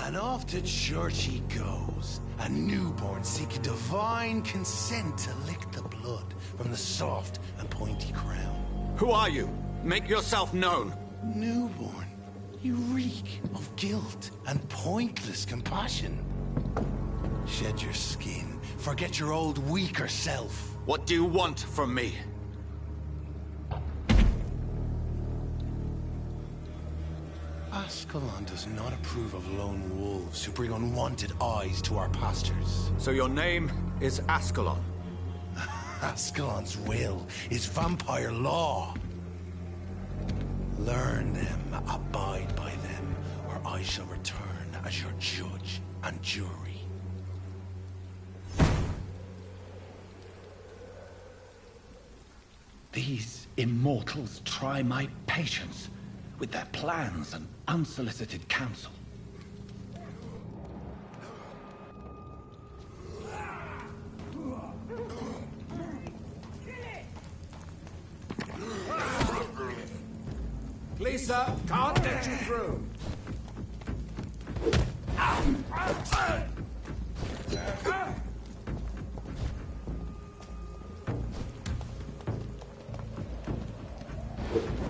And off to church he goes, a newborn seeking divine consent to lick the blood from the soft and pointy crown. Who are you? Make yourself known. Newborn, you reek of guilt and pointless compassion. Shed your skin, forget your old weaker self. What do you want from me? Ascalon does not approve of lone wolves who bring unwanted eyes to our pastures. So your name is Ascalon? Ascalon's will is vampire law. Learn them, abide by them, or I shall return as your judge and jury. These immortals try my patience with their plans and unsolicited counsel. Lisa, can't get you through.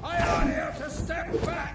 I order you to step back!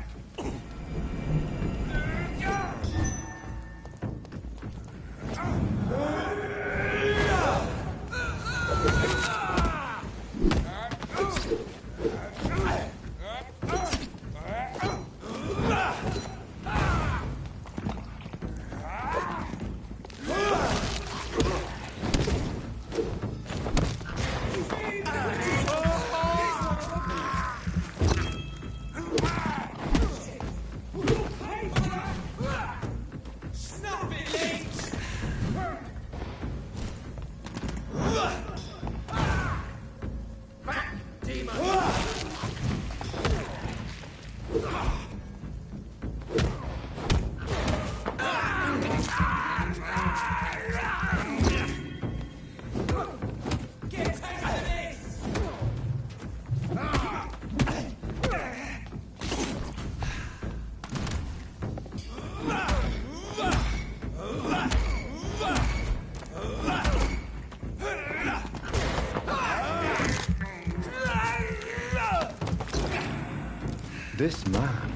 This man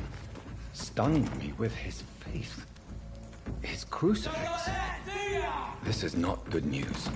stung me with his faith. His crucifix. This is not good news.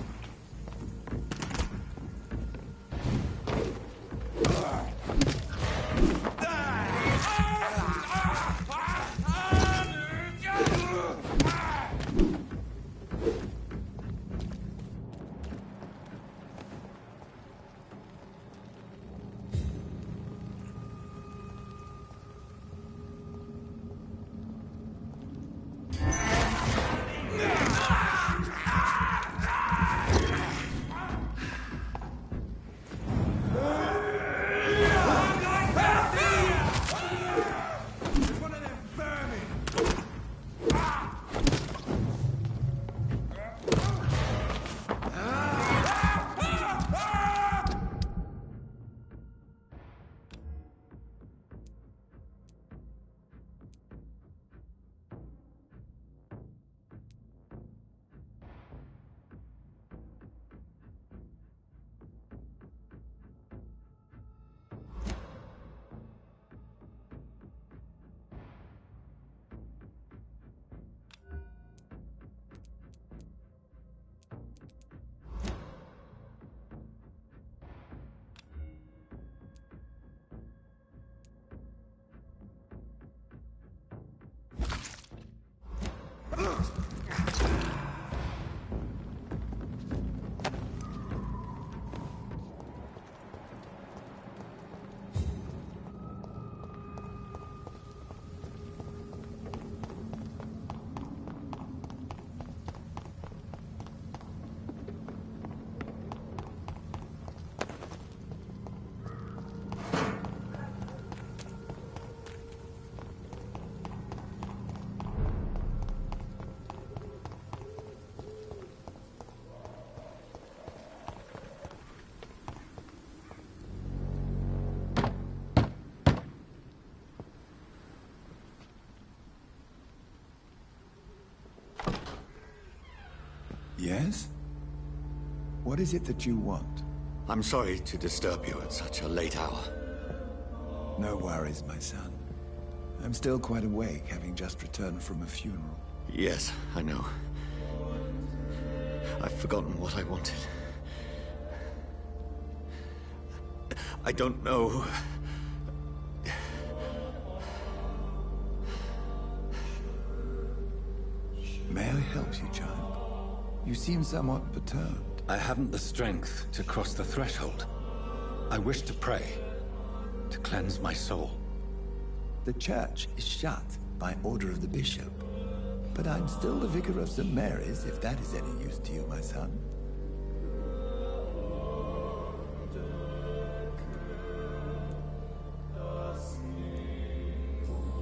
Yes? What is it that you want? I'm sorry to disturb you at such a late hour. No worries, my son. I'm still quite awake, having just returned from a funeral. Yes, I know. I've forgotten what I wanted. I don't know. May I help you, child? You seem somewhat perturbed. I haven't the strength to cross the threshold. I wish to pray, to cleanse my soul. The church is shut by order of the bishop. But I'm still the vicar of St. Mary's, if that is any use to you, my son.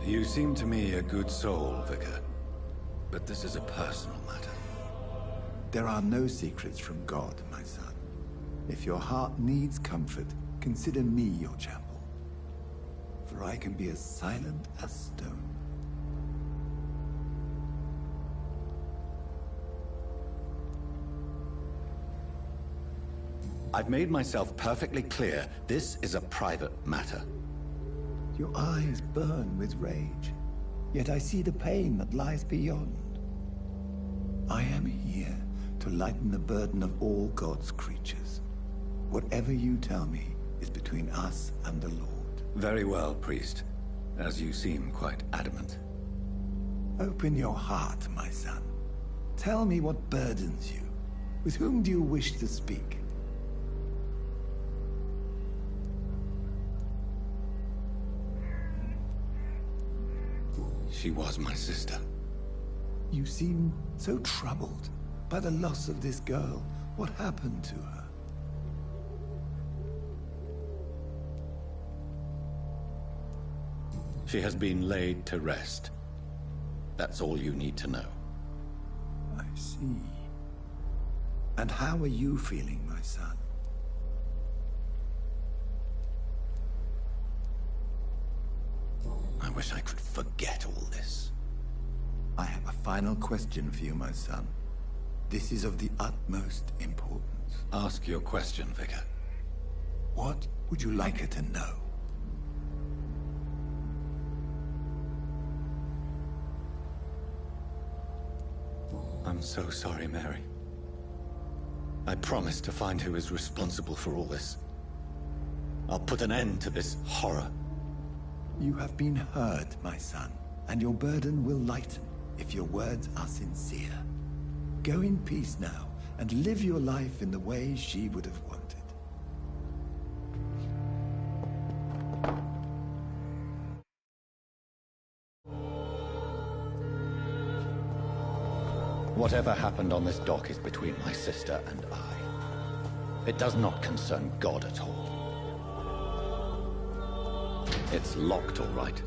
You seem to me a good soul, Vicar. But this is a personal matter. There are no secrets from God, my son. If your heart needs comfort, consider me your chapel. For I can be as silent as stone. I've made myself perfectly clear. This is a private matter. Your eyes burn with rage, yet I see the pain that lies beyond. I am here to lighten the burden of all God's creatures. Whatever you tell me is between us and the Lord. Very well, priest. As you seem quite adamant. Open your heart, my son. Tell me what burdens you. With whom do you wish to speak? She was my sister. You seem so troubled by the loss of this girl. What happened to her? She has been laid to rest. That's all you need to know. I see. And how are you feeling, my son? I wish I could forget all this. I have a final question for you, my son. This is of the utmost importance. Ask your question, Vicar. What would you like her to know? I'm so sorry, Mary. I promise to find who is responsible for all this. I'll put an end to this horror. You have been heard, my son, and your burden will lighten if your words are sincere. Go in peace now, and live your life in the way she would have wanted. Whatever happened on this dock is between my sister and I. It does not concern God at all. It's locked, all right.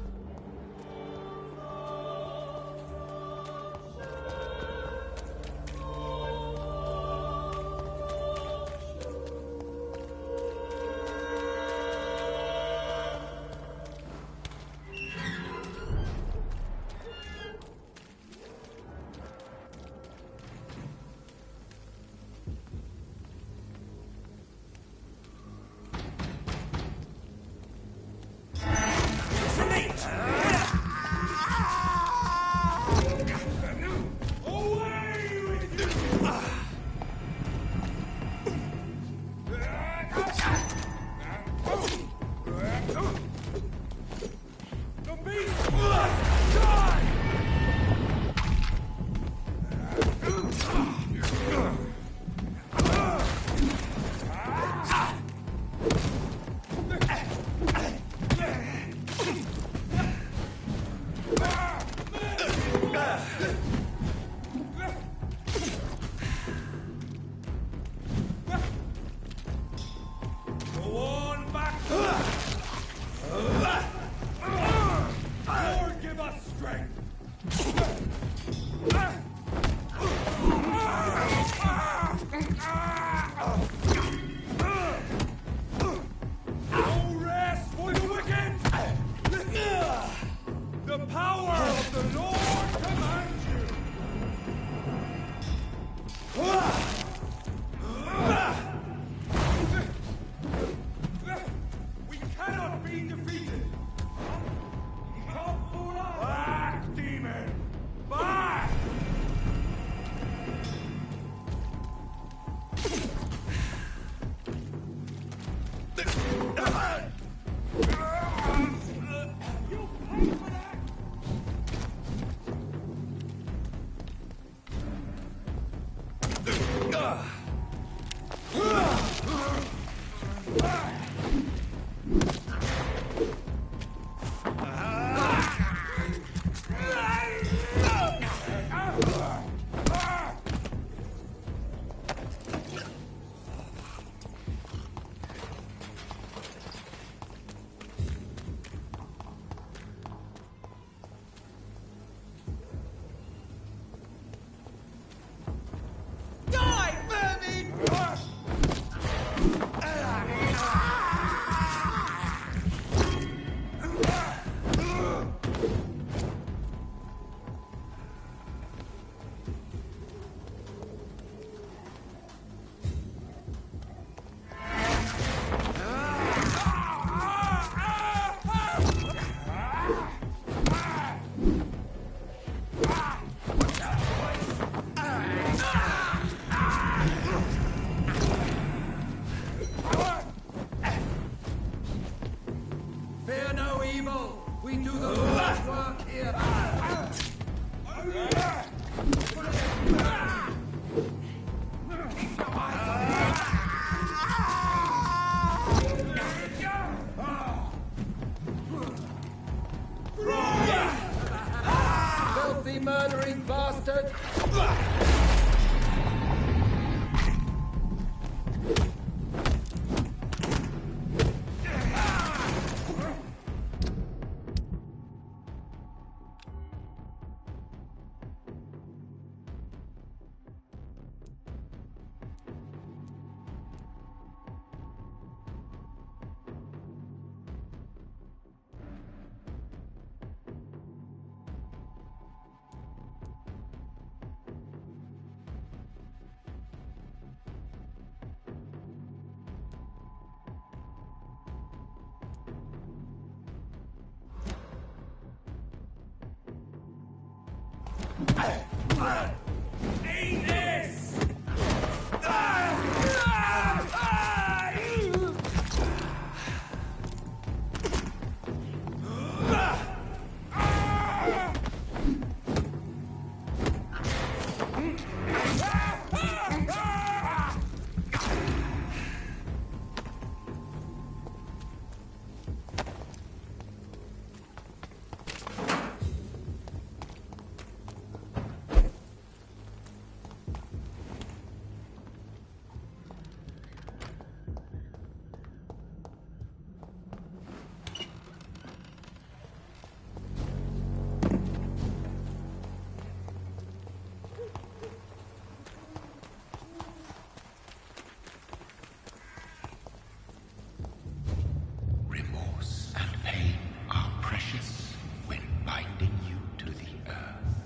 Remorse and pain are precious when binding you to the earth.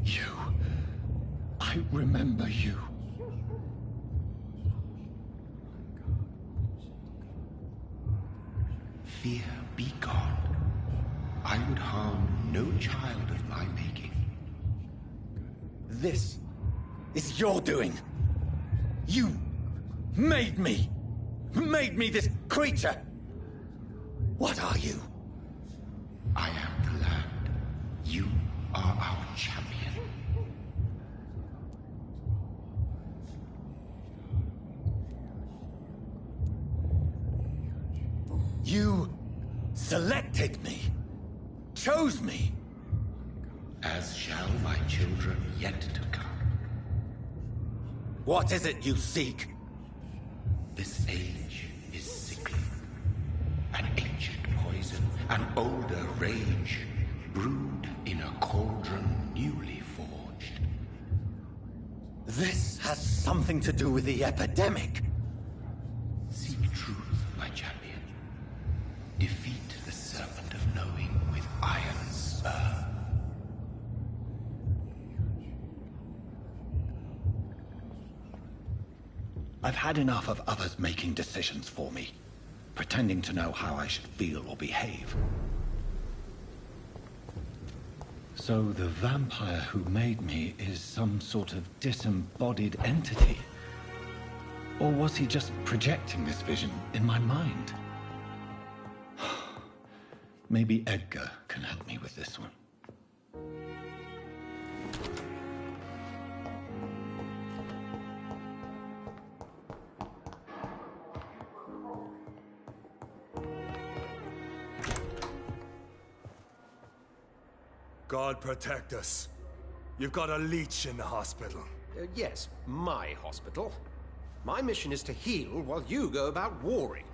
You. I remember you. Fear be gone. I would harm no child of my making. This is your doing. You made me. Made me this creature. What are you? I am the land. You are our champion. You selected me. Chose me. As shall my children yet to come. What is it you seek? This age is sickly. An ancient poison, an older rage, brewed in a cauldron newly forged. This has something to do with the epidemic. Seek truth, my champion. Defeat the serpent of knowing with iron spur. I've had enough of others making decisions for me, pretending to know how I should feel or behave. So the vampire who made me is some sort of disembodied entity. Or was he just projecting this vision in my mind? Maybe Edgar can help me with this one. God protect us. You've got a leech in the hospital. Yes, my hospital. My mission is to heal while you go about warring.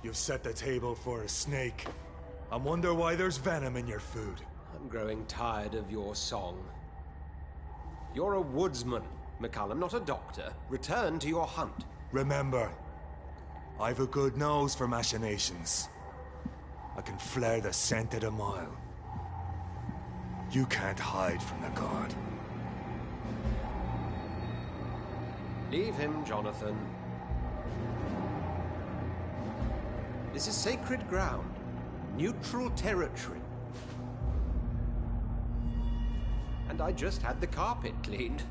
You've set the table for a snake. I wonder why there's venom in your food. I'm growing tired of your song. You're a woodsman, McCullum, not a doctor. Return to your hunt. Remember, I've a good nose for machinations. I can flare the scent at a mile. You can't hide from the guard. Leave him, Jonathan. This is sacred ground. Neutral territory. And I just had the carpet cleaned.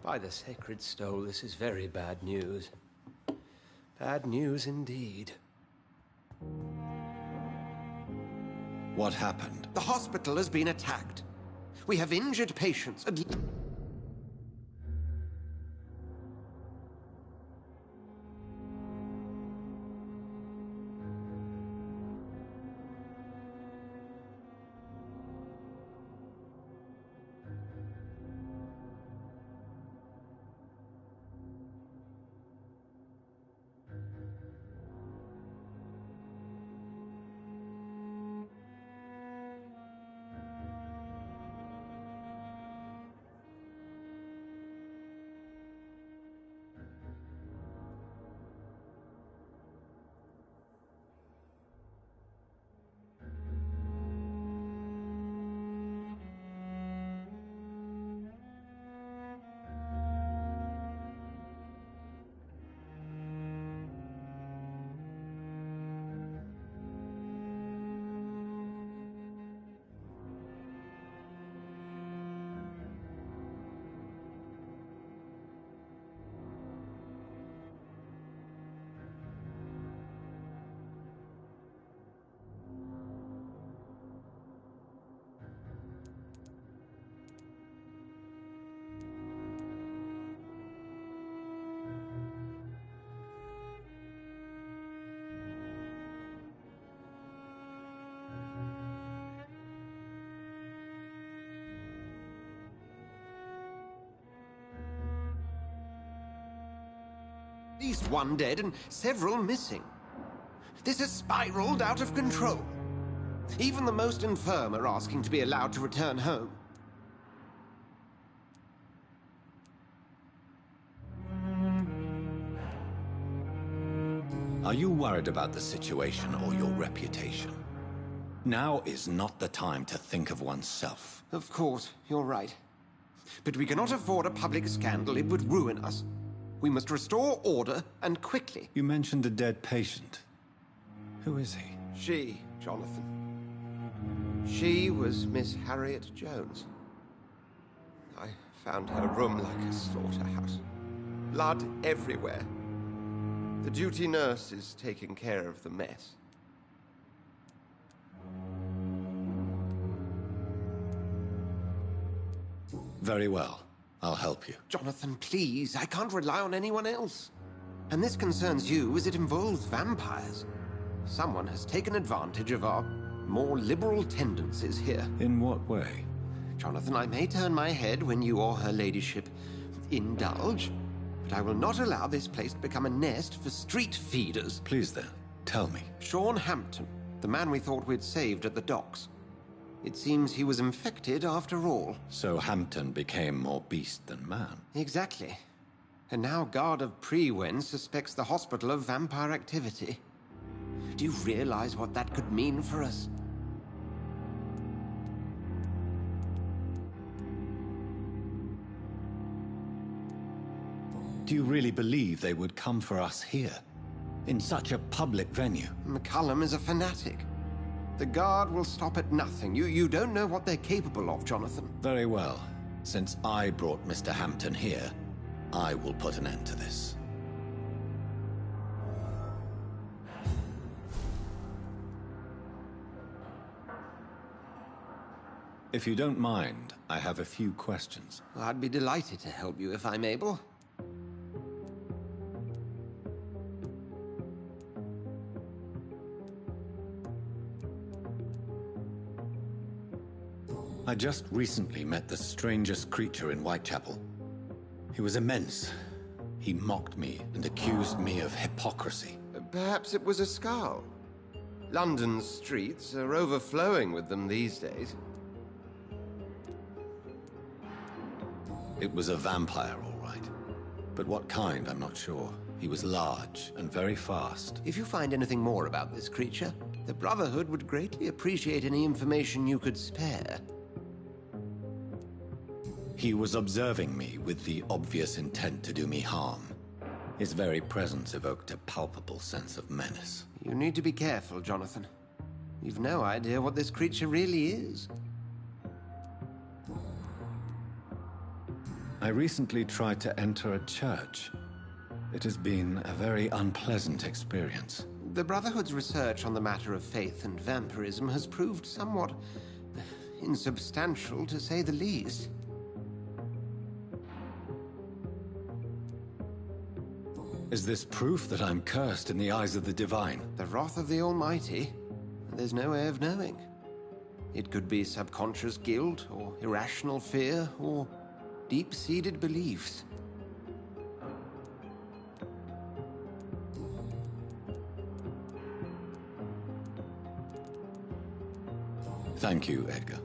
By the sacred stole, this is very bad news. Bad news indeed. What happened? The hospital has been attacked. We have injured patients. At least one dead and several missing. This has spiraled out of control. Even the most infirm are asking to be allowed to return home. Are you worried about the situation or your reputation? Now is not the time to think of oneself. Of course, you're right. But we cannot afford a public scandal. It would ruin us. We must restore order, and quickly. You mentioned a dead patient. Who is he? She, Jonathan. She was Miss Harriet Jones. I found her room like a slaughterhouse. Blood everywhere. The duty nurse is taking care of the mess. Very well. I'll help you. Jonathan, please. I can't rely on anyone else. And this concerns you as it involves vampires. Someone has taken advantage of our more liberal tendencies here. In what way? Jonathan, I may turn my head when you or her ladyship indulge, but I will not allow this place to become a nest for street feeders. Please then, tell me. Sean Hampton, the man we thought we'd saved at the docks. It seems he was infected after all. So Hampton became more beast than man. Exactly. And now Guard of Prewen suspects the hospital of vampire activity. Do you realize what that could mean for us? Do you really believe they would come for us here? In such a public venue? McCullum is a fanatic. The guard will stop at nothing. You don't know what they're capable of, Jonathan. Very well. Since I brought Mr. Hampton here, I will put an end to this. If you don't mind, I have a few questions. I'd be delighted to help you if I'm able. I just recently met the strangest creature in Whitechapel. He was immense. He mocked me and accused me of hypocrisy. Perhaps it was a skull. London's streets are overflowing with them these days. It was a vampire, all right. But what kind, I'm not sure. He was large and very fast. If you find anything more about this creature, the Brotherhood would greatly appreciate any information you could spare. He was observing me with the obvious intent to do me harm. His very presence evoked a palpable sense of menace. You need to be careful, Jonathan. You've no idea what this creature really is. I recently tried to enter a church. It has been a very unpleasant experience. The Brotherhood's research on the matter of faith and vampirism has proved somewhat insubstantial, to say the least. Is this proof that I'm cursed in the eyes of the divine? The wrath of the Almighty? There's no way of knowing. It could be subconscious guilt, or irrational fear, or deep-seated beliefs. Thank you, Edgar.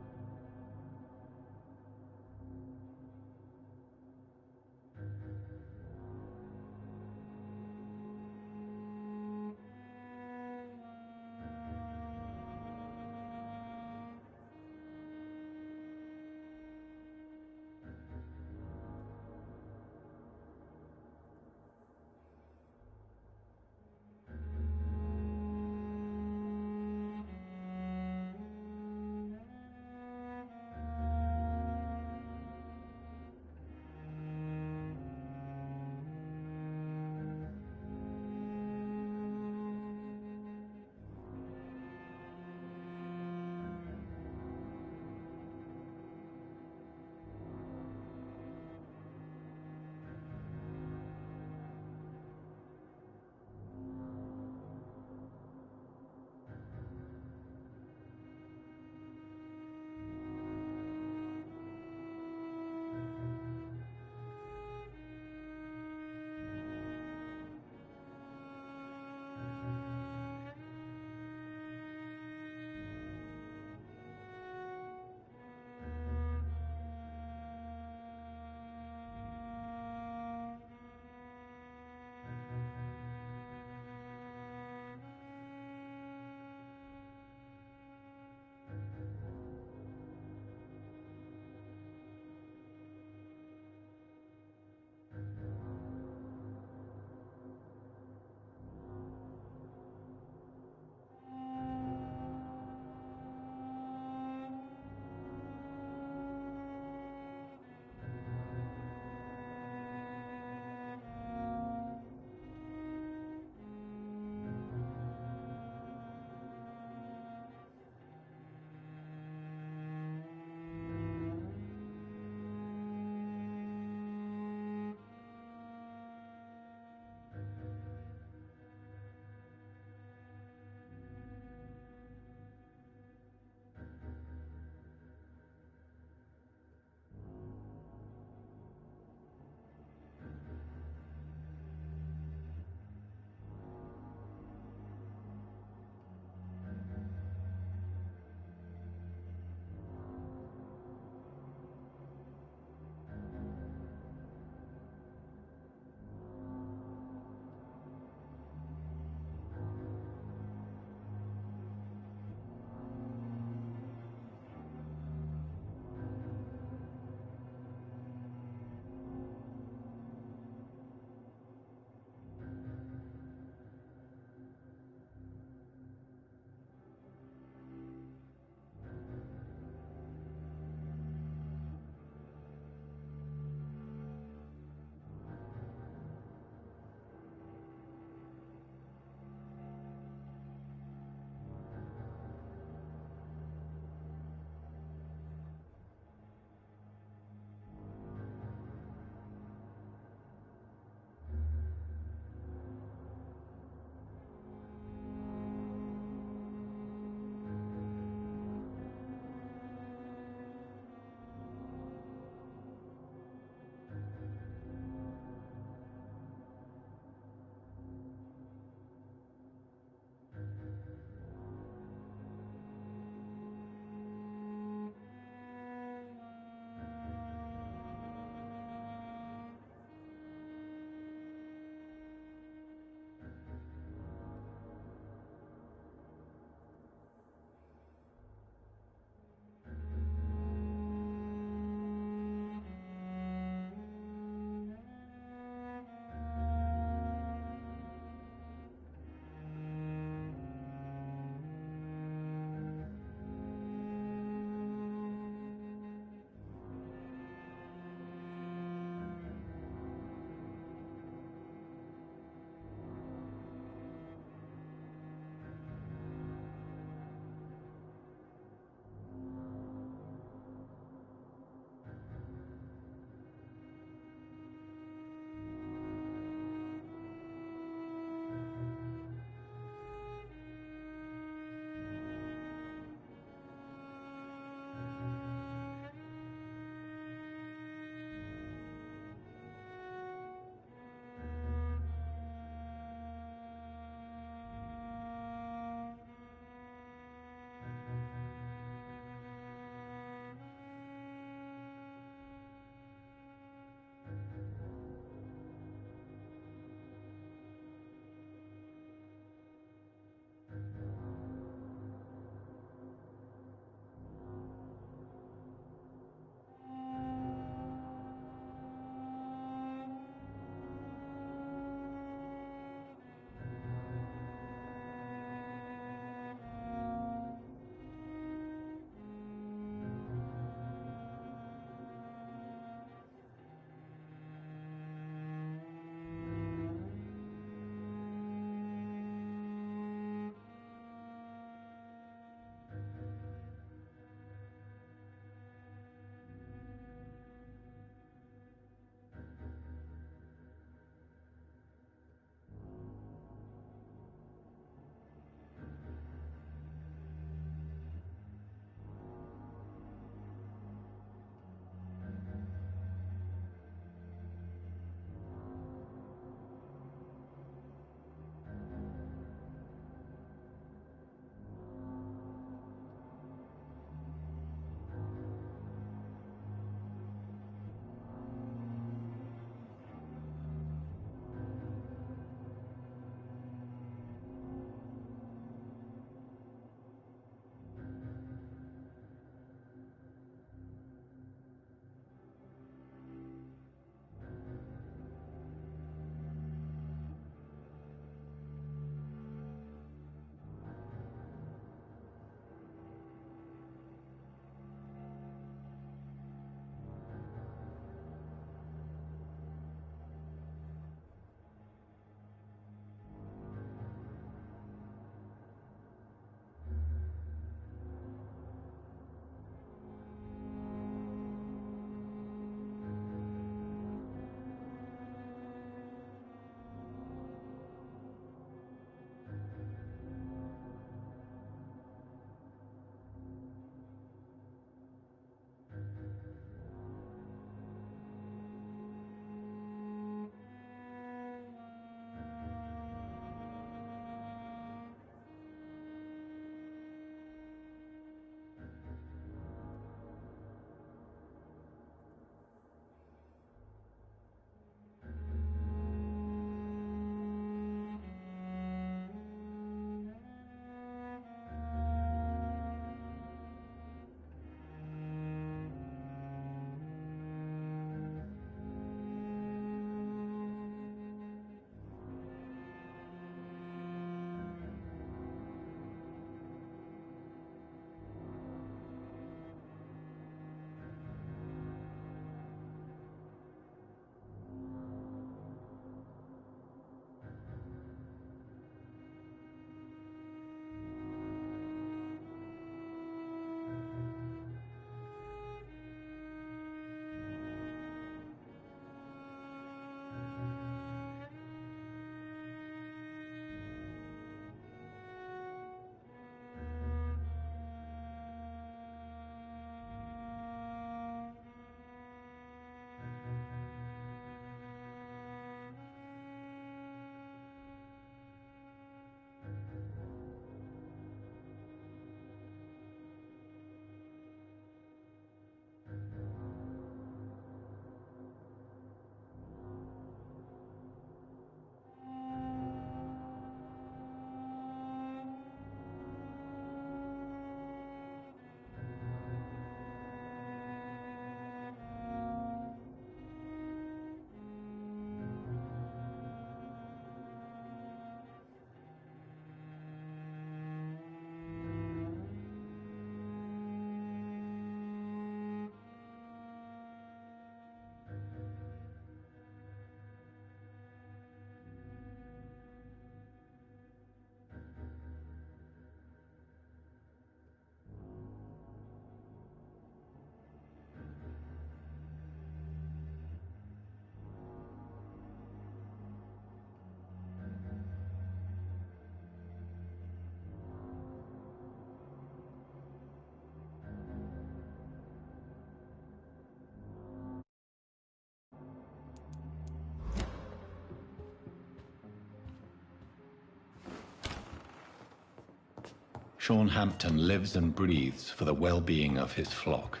Sean Hampton lives and breathes for the well-being of his flock.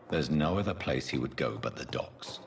There's no other place he would go but the docks.